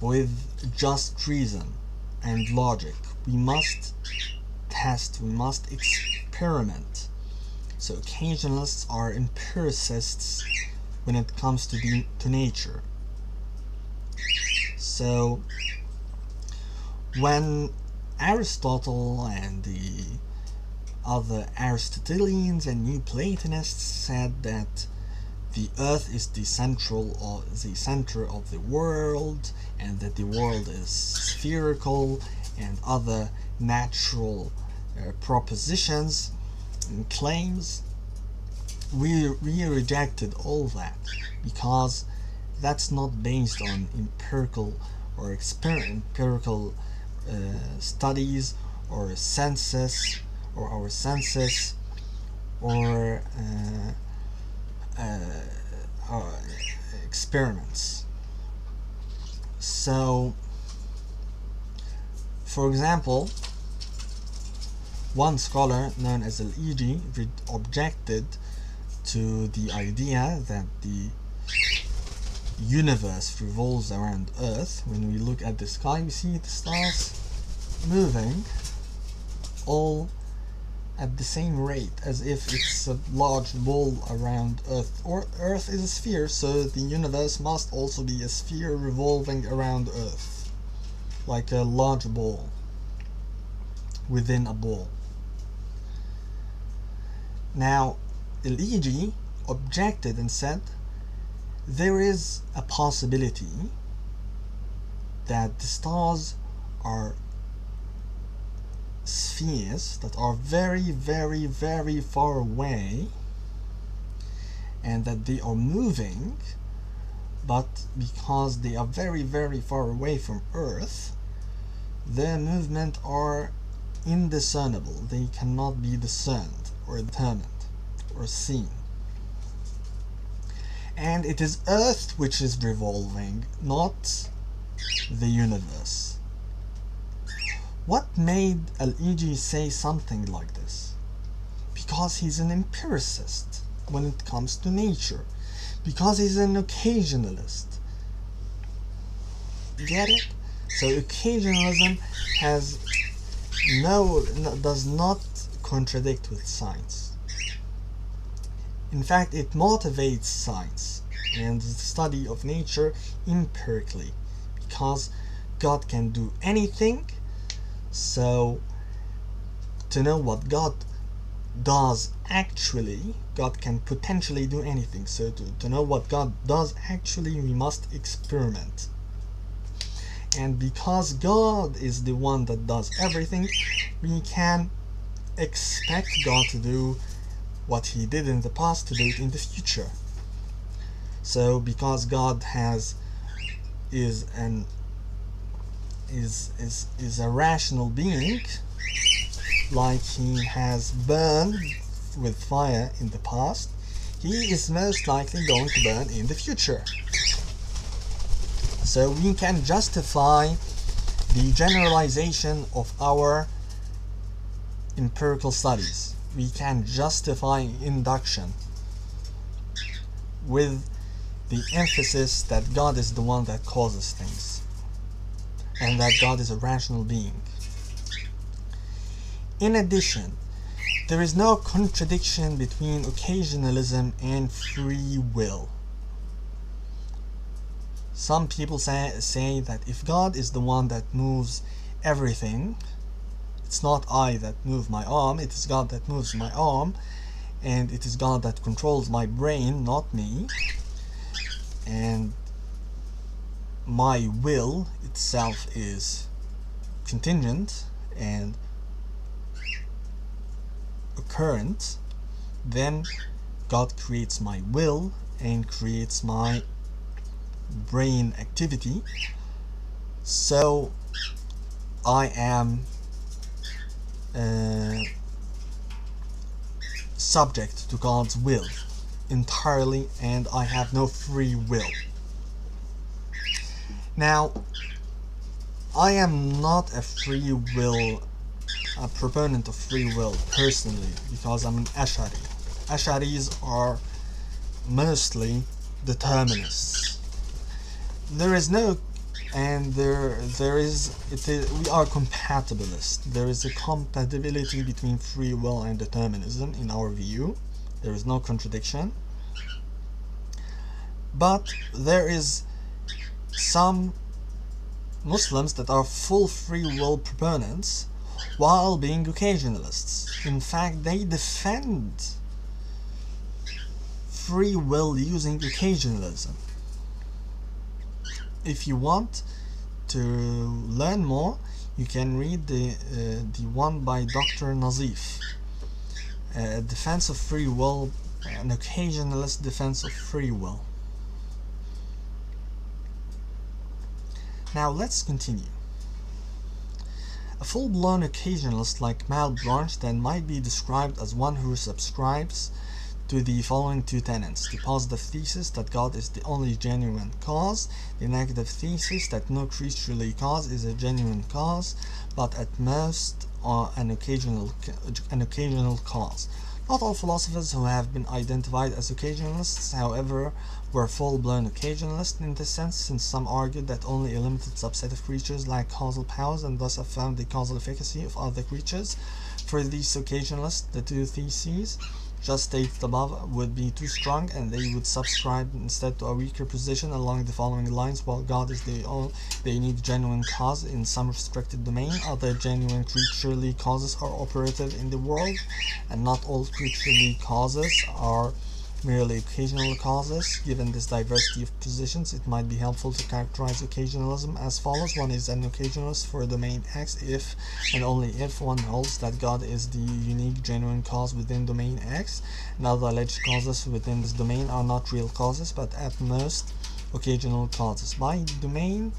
with just reason and logic. We must test, we must experiment. So occasionalists are empiricists when it comes to nature. So when Aristotle and the other Aristotelians and Neoplatonists said that the earth is the center of the world, and that the world is spherical, and other natural propositions and claims, we rejected all that, because that's not based on empirical or empirical studies or senses or our senses or experiments. So, for example, one scholar known as Al-Iji objected to the idea that the universe revolves around Earth. When we look at the sky, we see the stars moving all at the same rate, as if it's a large ball around Earth. Or Earth is a sphere, so the universe must also be a sphere revolving around Earth, like a large ball within a ball. Now, Al-Iji objected and said there is a possibility that the stars are spheres that are very, very, very far away, and that they are moving, but because they are very, very far away from Earth, their movement are indiscernible. They cannot be discerned or determined or seen. And it is Earth which is revolving, not the universe. What made Al-Iji say something like this? Because he's an empiricist when it comes to nature. Because he's an occasionalist. Get it? So occasionalism does not contradict with science. In fact, it motivates science and the study of nature empirically, because God can do anything. So to know what God does actually, God can potentially do anything. So to know what God does actually, we must experiment. And because God is the one that does everything, we can expect God to do what he did in the past, to do it in the future. So because God is a rational being, like he has burned with fire in the past, he is most likely going to burn in the future. So we can justify the generalization of our empirical studies. We can justify induction with the emphasis that God is the one that causes things, and that God is a rational being. In addition, there is no contradiction between occasionalism and free will. Some people say that if God is the one that moves everything, it's not I that move my arm, it is God that moves my arm, and it is God that controls my brain, not me, and my will itself is contingent and occurrent, then God creates my will and creates my brain activity, so I am subject to God's will entirely and I have no free will. Now, I am not a proponent of free will personally, because I'm an Ash'ari. Ash'aris are mostly determinists. There is no, and there is, we are compatibilists. There is a compatibility between free will and determinism in our view. There is no contradiction. But there is some Muslims that are full free will proponents while being occasionalists. In fact, they defend free will using occasionalism. If you want to learn more, you can read the one by Dr. Nazif, Defense of Free Will, an occasionalist defense of free will. Now let's continue. A full-blown occasionalist like Malebranche then might be described as one who subscribes to the following two tenets: the positive thesis that God is the only genuine cause, the negative thesis that no creaturely cause is a genuine cause, but at most an occasional cause. Not all philosophers who have been identified as occasionalists, however, were full-blown occasionalists in this sense, since some argued that only a limited subset of creatures lack causal powers and thus affirmed the causal efficacy of other creatures. For these occasionalists, the two theses just stated above would be too strong, and they would subscribe instead to a weaker position along the following lines: while God is the unique genuine cause in some restricted domain, other genuine creaturely causes are operative in the world, and not all creaturely causes are merely occasional causes. Given this diversity of positions, it might be helpful to characterize occasionalism as follows. One is an occasionalist for domain X if and only if one holds that God is the unique genuine cause within domain X, and other alleged causes within this domain are not real causes but at most occasional causes. By domain,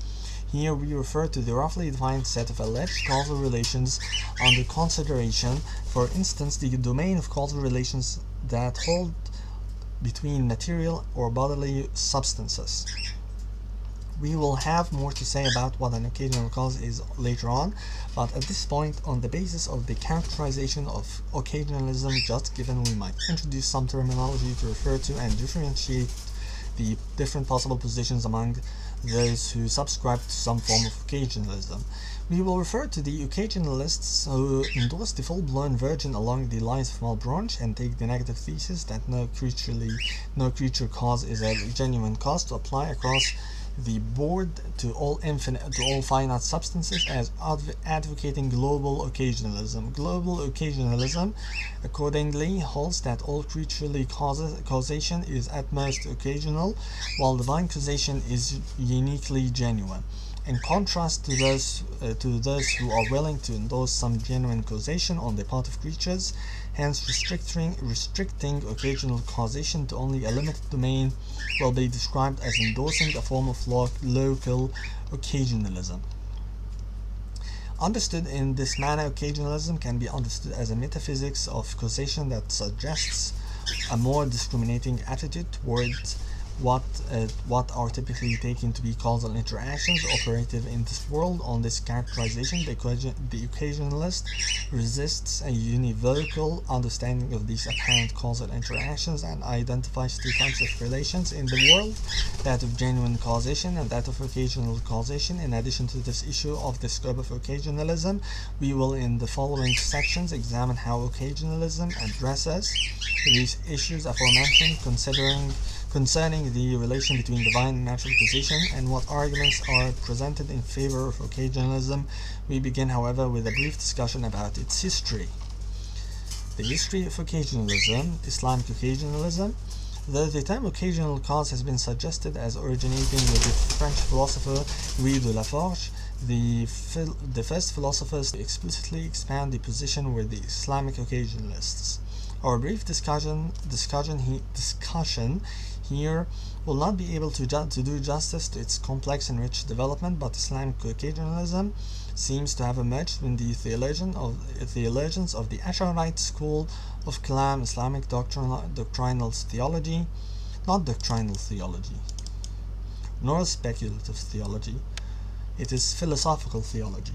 here we refer to the roughly defined set of alleged causal relations under consideration. For instance, the domain of causal relations that hold between material or bodily substances. We will have more to say about what an occasional cause is later on, but at this point, on the basis of the characterization of occasionalism just given, we might introduce some terminology to refer to and differentiate the different possible positions among those who subscribe to some form of occasionalism. We will refer to the occasionalists who endorse the full-blown virgin along the lines of Malebranche and take the negative thesis that no creature cause is a genuine cause to apply across the board to all finite substances, as advocating global occasionalism. Global occasionalism accordingly holds that all creaturely causation is at most occasional, while divine causation is uniquely genuine. In contrast to those who are willing to endorse some genuine causation on the part of creatures, hence restricting occasional causation to only a limited domain will be described as endorsing a form of local occasionalism. Understood in this manner, occasionalism can be understood as a metaphysics of causation that suggests a more discriminating attitude towards what are typically taken to be causal interactions operative in this world. On this characterization, the occasionalist resists a univocal understanding of these apparent causal interactions and identifies two types of relations in the world: that of genuine causation and that of occasional causation. In addition to this issue of the scope of occasionalism, we will in the following sections examine how occasionalism addresses these issues aforementioned, concerning the relation between divine and natural causation, and what arguments are presented in favor of occasionalism. We begin, however, with a brief discussion about its history. The history of occasionalism, Islamic occasionalism. Though the term occasional cause has been suggested as originating with the French philosopher Louis de Laforge, the first philosophers to explicitly expand the position were the Islamic occasionalists. Our brief discussion here will not be able to do justice to its complex and rich development, but Islamic occasionalism seems to have emerged when the theologians of the Asharite school of Kalam, Islamic doctrinal theology, not doctrinal theology, nor speculative theology, it is philosophical theology,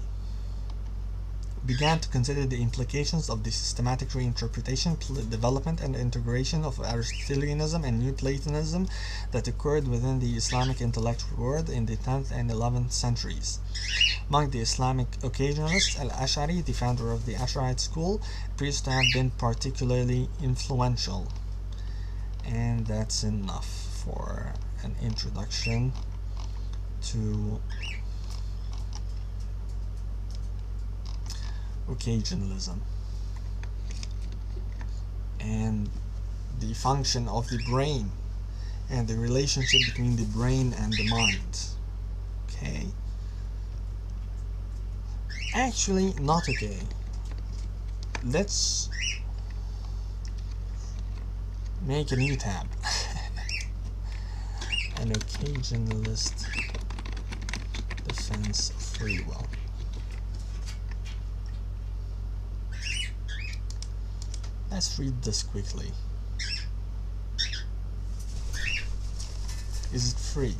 began to consider the implications of the systematic reinterpretation, development, and integration of Aristotelianism and Neoplatonism that occurred within the Islamic intellectual world in the 10th and 11th centuries. Among the Islamic occasionalists, Al-Ash'ari, the founder of the Asharite school, appears to have been particularly influential. And that's enough for an introduction to occasionalism and the function of the brain and the relationship between the brain and the mind. Okay? Actually, not okay. Let's make a new tab. An occasionalist defense of free will. Let's read this quickly. Is it free?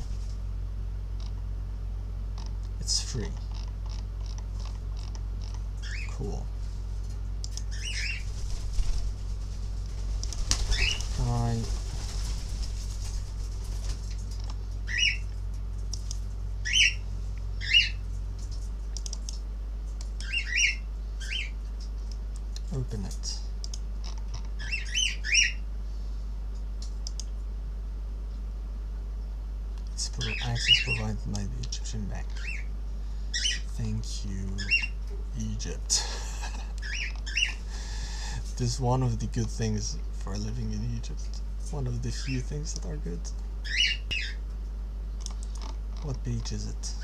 It's free. Cool. Can I open it? Access provided by the Egyptian bank. Thank you, Egypt. This is one of the good things for living in Egypt. One of the few things that are good. What page is it?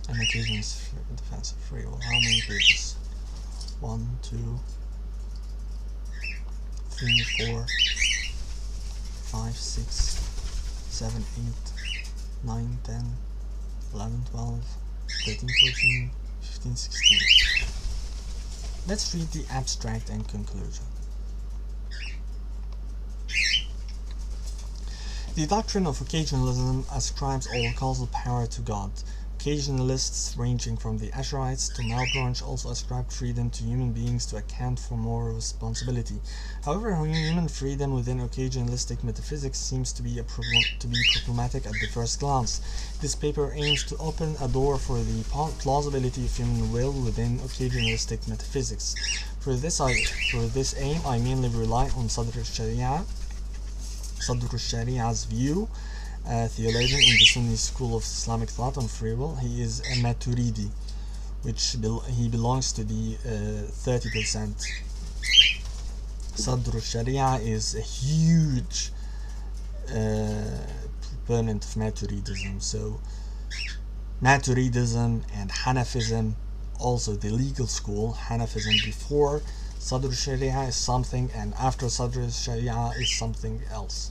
An occasion is defense of free will. How many pages? 1, 2, 3, 4, 5, 6, 7, 8, 9, 10, 11, 12, 13, 14, 15, 16. Let's read the abstract and conclusion. The doctrine of occasionalism ascribes all causal power to God. Occasionalists, ranging from the Ash'arites to Malebranche, also ascribed freedom to human beings to account for moral responsibility. However, human freedom within occasionalistic metaphysics seems to be problematic at the first glance. This paper aims to open a door for the plausibility of human will within occasionalistic metaphysics. For this aim, I mainly rely on Sadr al-Shari'a's view, a theologian in the Sunni school of Islamic thought on free will. He is a Maturidi, which he belongs to the 30%. Sadr al-Sharia is a huge proponent of Maturidism. So Maturidism and Hanafism, also the legal school, Hanafism before Sadr al-Sharia is something, and after Sadr al-Sharia is something else.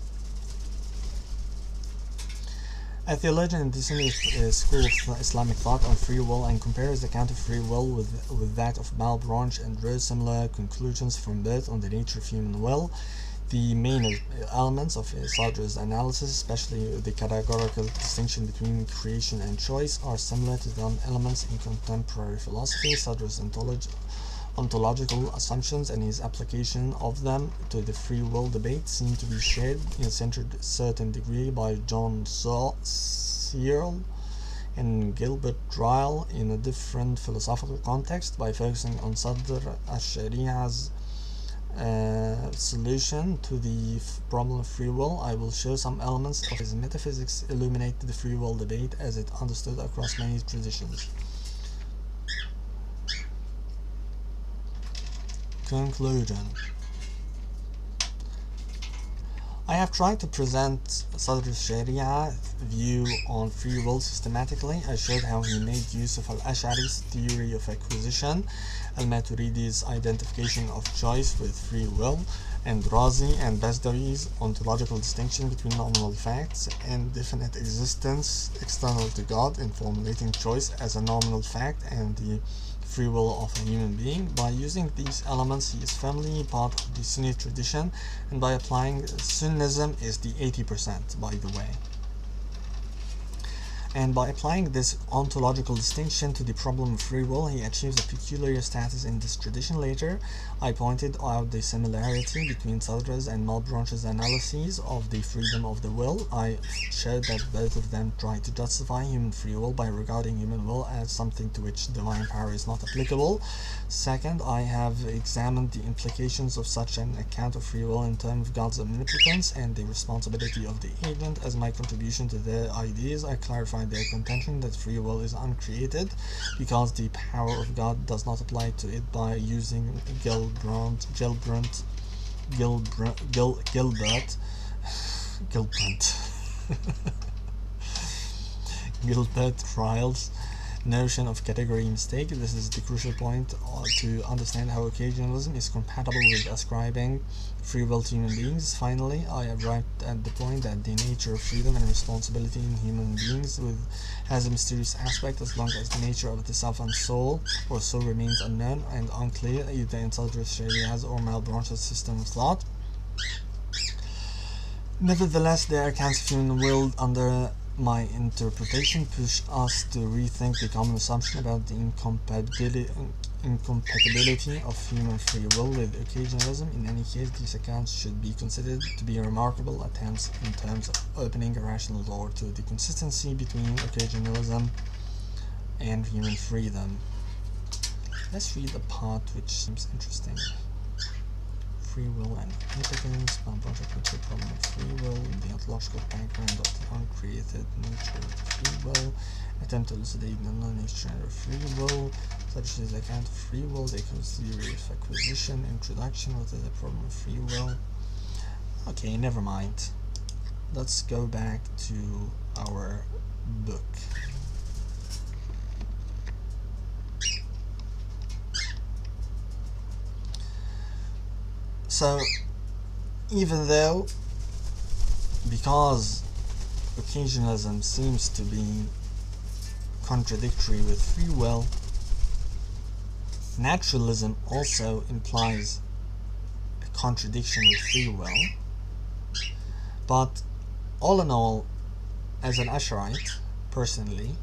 A theologian in the Sunni school of Islamic thought on free will, and compares the account of free will with that of Malebranche, and draws similar conclusions from both on the nature of human will. The main elements of Sadr's analysis, especially the categorical distinction between creation and choice, are similar to the elements in contemporary philosophy. Sadr's ontological assumptions and his application of them to the free will debate seem to be shared in a certain degree by John Searle and Gilbert Ryle in a different philosophical context. By focusing on Sadr al-Shari'a's solution to the problem of free will, I will show some elements of his metaphysics illuminate the free will debate as it understood across many traditions. Conclusion. I have tried to present Sadr al-Sharia view on free will systematically. I showed how he made use of al-Ash'ari's theory of acquisition, al-Maturidi's identification of choice with free will, and Razi and Bazdawi's ontological distinction between nominal facts and definite existence external to God in formulating choice as a nominal fact and the free will of a human being. By using these elements, he is firmly part of the Sunni tradition, and by applying Sunnism is the 80%, by the way. And by applying this ontological distinction to the problem of free will, he achieves a peculiar status in this tradition. Later, I pointed out the similarity between Sadra's and Malebranche's analyses of the freedom of the will. I showed that both of them try to justify human free will by regarding human will as something to which divine power is not applicable. Second, I have examined the implications of such an account of free will in terms of God's omnipotence and the responsibility of the agent. As my contribution to their ideas, I clarified their contention that free will is uncreated because the power of God does not apply to it by using Gilbert Ryle's notion of category mistake. This is the crucial point to understand how occasionalism is compatible with ascribing free will to human beings. Finally, I arrived at the point that the nature of freedom and responsibility in human beings has a mysterious aspect as long as the nature of the self and soul or soul remains unknown and unclear either in Sadr al-Shari'ah's or Malebranche's system of thought. Nevertheless, their accounts of human will under my interpretation push us to rethink the common assumption about the incompatibility of human free will with occasionalism. In any case, these accounts should be considered to be remarkable attempts in terms of opening a rational door to the consistency between occasionalism and human freedom. Let's read a part which seems interesting. Free will and omnipotence. Malebranche puts the problem of free will in the ontological background of the uncreated nature of free will. Attempt to elucidate the non-nature of free will, such as the account of free will, the theory of acquisition, introduction, what is the problem of free will. Okay, never mind. Let's go back to our book. So, even though, because occasionalism seems to be contradictory with free will, naturalism also implies a contradiction with free will. But all in all, as an Ash'arite, personally,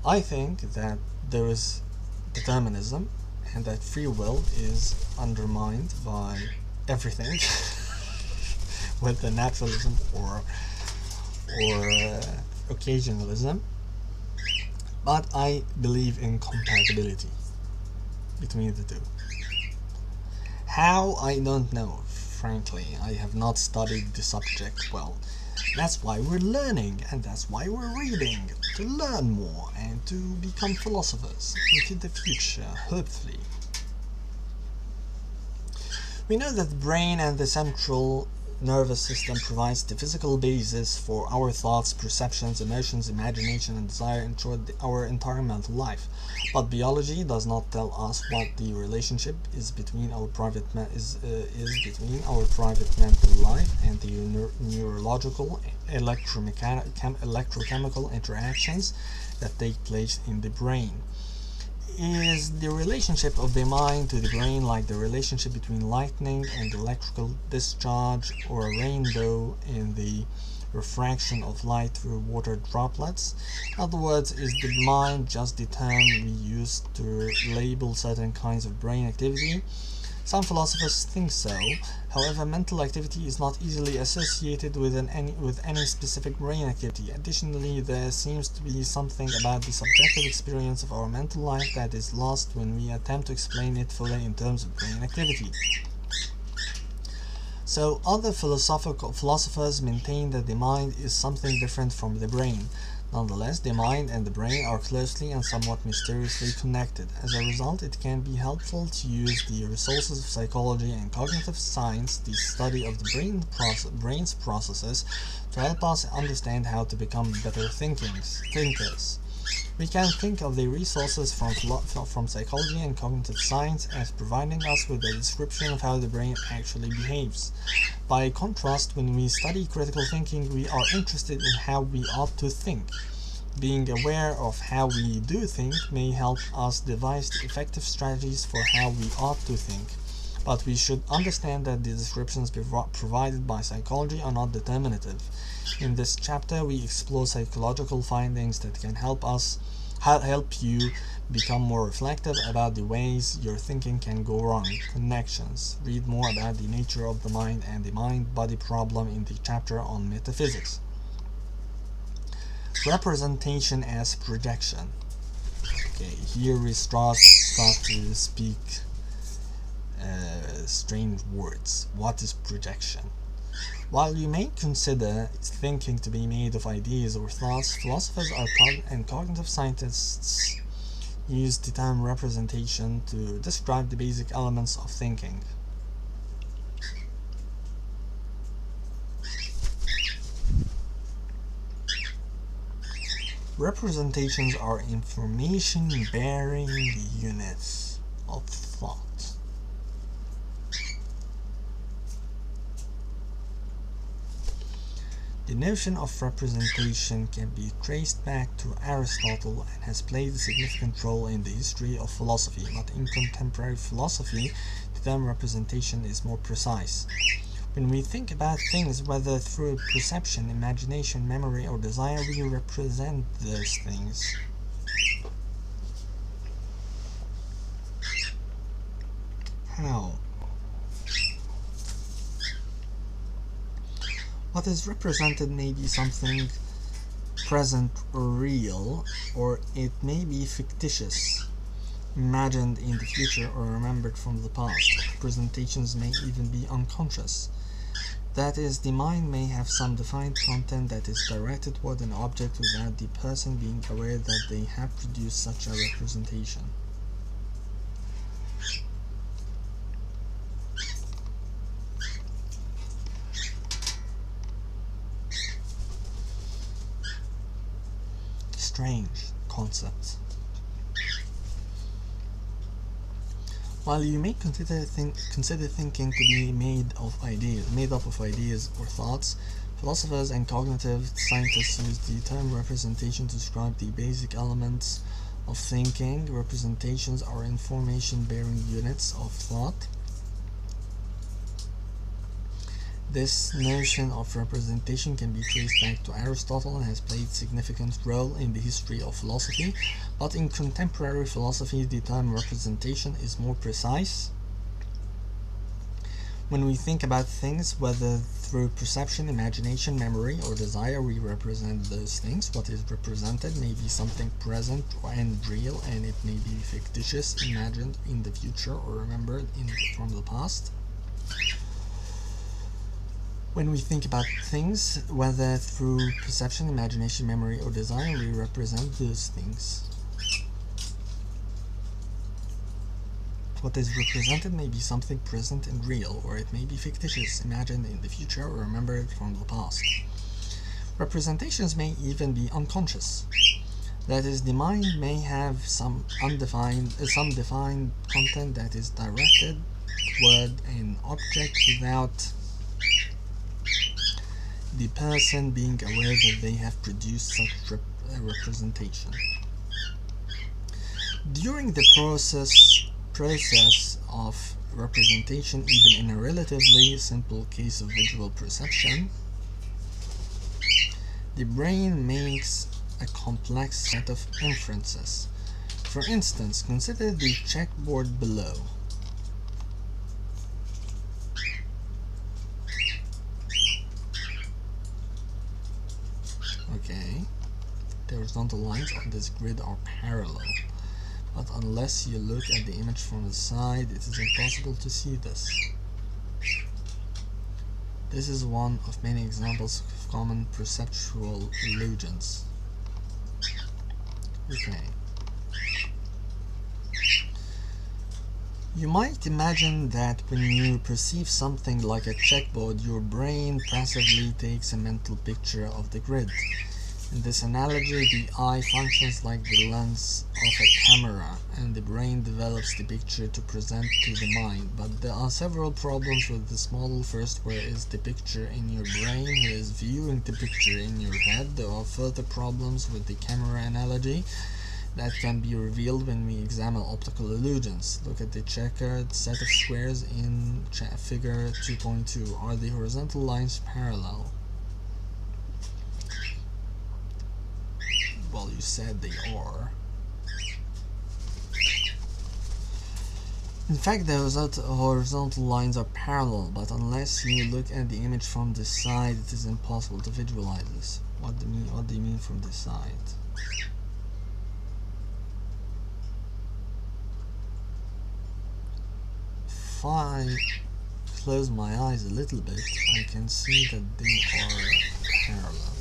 I think that there is determinism and that free will is undermined by everything, whether naturalism or occasionalism. But I believe in compatibility between the two. How? I don't know, frankly. I have not studied the subject well. That's why we're learning, and that's why we're reading, to learn more and to become philosophers into the future, hopefully. We know that the brain and the central nervous system provides the physical basis for our thoughts, perceptions, emotions, imagination, and desire, in short, our entire mental life. But biology does not tell us what the relationship is between our private between our private mental life and the neurological, electrochemical interactions that take place in the brain. Is the relationship of the mind to the brain like the relationship between lightning and electrical discharge, or a rainbow in the refraction of light through water droplets? In other words, is the mind just the term we use to label certain kinds of brain activity? Some philosophers think so. However, mental activity is not easily associated with any specific brain activity. Additionally, there seems to be something about the subjective experience of our mental life that is lost when we attempt to explain it fully in terms of brain activity. So, other philosophers maintain that the mind is something different from the brain. Nonetheless, the mind and the brain are closely and somewhat mysteriously connected. As a result, it can be helpful to use the resources of psychology and cognitive science, the study of the brain's processes, to help us understand how to become better thinkers. We can think of the resources from psychology and cognitive science as providing us with a description of how the brain actually behaves. By contrast, when we study critical thinking, we are interested in how we ought to think. Being aware of how we do think may help us devise effective strategies for how we ought to think. But we should understand that the descriptions provided by psychology are not determinative. In this chapter, we explore psychological findings that can help you become more reflective about the ways your thinking can go wrong. Connections. Read more about the nature of the mind and the mind-body problem in the chapter on metaphysics. Representation as projection. Okay, here we start to speak strange words. What is projection? While you may consider thinking to be made of ideas or thoughts, philosophers and cognitive scientists use the term representation to describe the basic elements of thinking. Representations are information-bearing units of thought. The notion of representation can be traced back to Aristotle and has played a significant role in the history of philosophy, but in contemporary philosophy, the term representation is more precise. When we think about things, whether through perception, imagination, memory, or desire, we represent those things. How? What is represented may be something present or real, or it may be fictitious, imagined in the future or remembered from the past. Representations may even be unconscious. That is, the mind may have some defined content that is directed toward an object without the person being aware that they have produced such a representation. Strange concepts. While you may consider thinking to be made up of ideas or thoughts, philosophers and cognitive scientists use the term representation to describe the basic elements of thinking. Representations are information-bearing units of thought. This notion of representation can be traced back to Aristotle and has played a significant role in the history of philosophy, but in contemporary philosophy the term representation is more precise. When we think about things, whether through perception, imagination, memory, or desire, we represent those things. What is represented may be something present and real, and it may be fictitious, imagined in the future, or remembered from the past. When we think about things, whether through perception, imagination, memory, or desire, we represent those things. What is represented may be something present and real, or it may be fictitious, imagined in the future, or remembered from the past. Representations may even be unconscious. That is, the mind may have some defined content that is directed toward an object without the person being aware that they have produced such representation. During the process of representation, even in a relatively simple case of visual perception, the brain makes a complex set of inferences. For instance, consider the checkboard below. Okay, the horizontal lines on this grid are parallel, but unless you look at the image from the side, it is impossible to see this. This is one of many examples of common perceptual illusions. Okay. You might imagine that when you perceive something like a checkboard, your brain passively takes a mental picture of the grid. In this analogy, the eye functions like the lens of a camera, and the brain develops the picture to present to the mind. But there are several problems with this model. First, where is the picture in your brain? Who is viewing the picture in your head? There are further problems with the camera analogy that can be revealed when we examine optical illusions. Look at the checkered set of squares in figure 2.2. Are the horizontal lines parallel? Well, you said they are. In fact, the horizontal lines are parallel, but unless you look at the image from the side, it is impossible to visualize this. What do you mean from the side? If I close my eyes a little bit, I can see that they are parallel.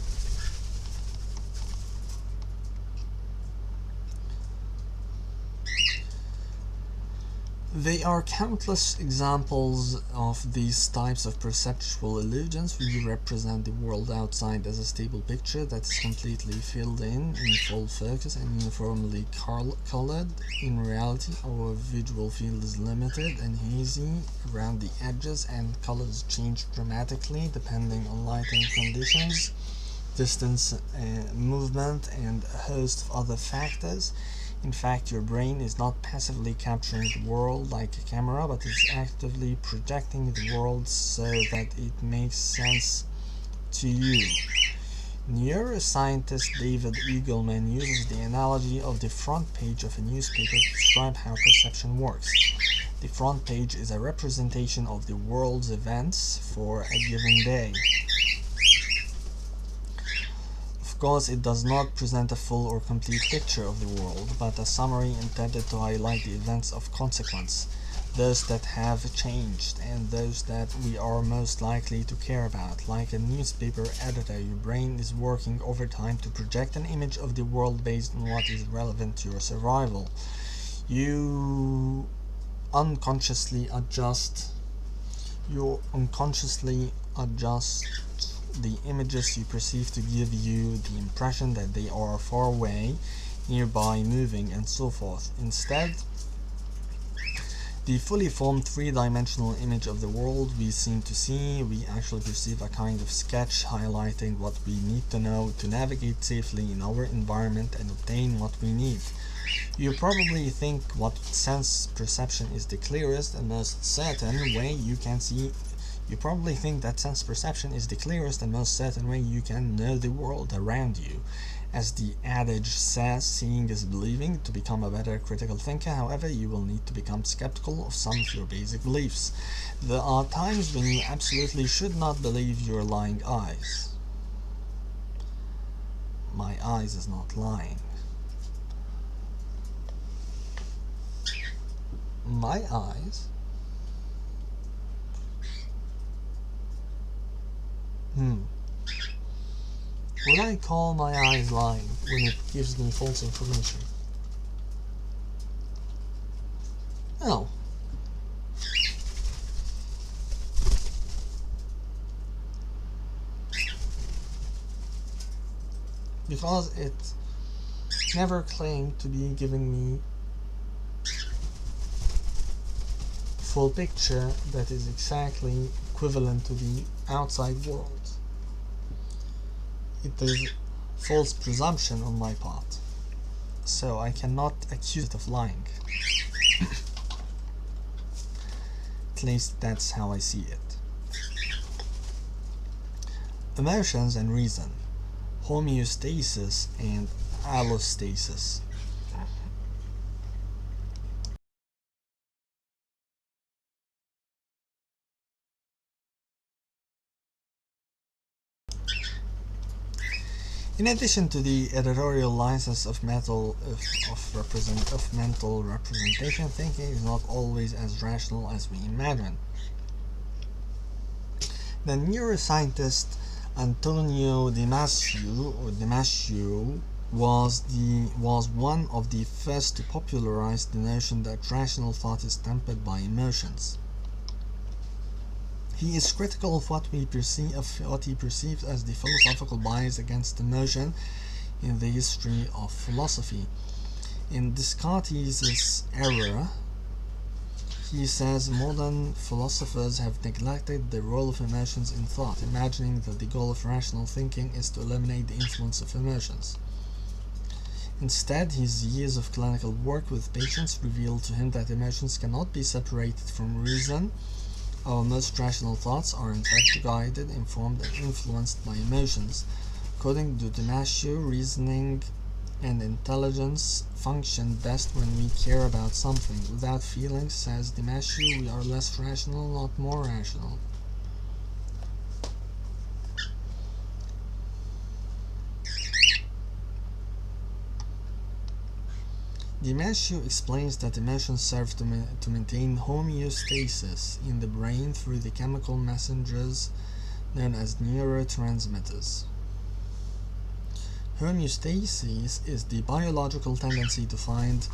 There are countless examples of these types of perceptual illusions. We represent the world outside as a stable picture that is completely filled in full focus, and uniformly colored. In reality, our visual field is limited and hazy around the edges, and colors change dramatically depending on lighting conditions, distance, movement, and a host of other factors. In fact, your brain is not passively capturing the world like a camera, but is actively projecting the world so that it makes sense to you. Neuroscientist David Eagleman uses the analogy of the front page of a newspaper to describe how perception works. The front page is a representation of the world's events for a given day. Of course, it does not present a full or complete picture of the world, but a summary intended to highlight the events of consequence, those that have changed, and those that we are most likely to care about. Like a newspaper editor, your brain is working overtime to project an image of the world based on what is relevant to your survival. You unconsciously adjust the images you perceive to give you the impression that they are far away, nearby, moving, and so forth. Instead, the fully formed three-dimensional image of the world we seem to see, we actually perceive a kind of sketch highlighting what we need to know to navigate safely in our environment and obtain what we need. You probably think what sense perception is the clearest and most certain way you can see. You probably think that sense perception is the clearest and most certain way you can know the world around you. As the adage says, seeing is believing. To become a better critical thinker, however, you will need to become skeptical of some of your basic beliefs. There are times when you absolutely should not believe your lying eyes. My eyes is not lying. My eyes? Would I call my eyes lying when it gives me false information? No. Because it never claimed to be giving me full picture that is exactly equivalent to the outside world. It is false presumption on my part, so I cannot accuse it of lying. At least that's how I see it. Emotions and reason, homeostasis and allostasis. In addition to the editorial license of mental representation, thinking is not always as rational as we imagine. The neuroscientist Antonio Damasio was one of the first to popularize the notion that rational thought is tempered by emotions. He is critical of what he perceives as the philosophical bias against emotion in the history of philosophy. In Descartes' era, he says modern philosophers have neglected the role of emotions in thought, imagining that the goal of rational thinking is to eliminate the influence of emotions. Instead, his years of clinical work with patients revealed to him that emotions cannot be separated from reason. Our most rational thoughts are in fact guided, informed, and influenced by emotions. According to Damasio, reasoning and intelligence function best when we care about something. Without feelings, says Damasio, we are less rational, not more rational. Damasio explains that emotions serve to maintain homeostasis in the brain through the chemical messengers known as neurotransmitters. Homeostasis is the biological tendency to find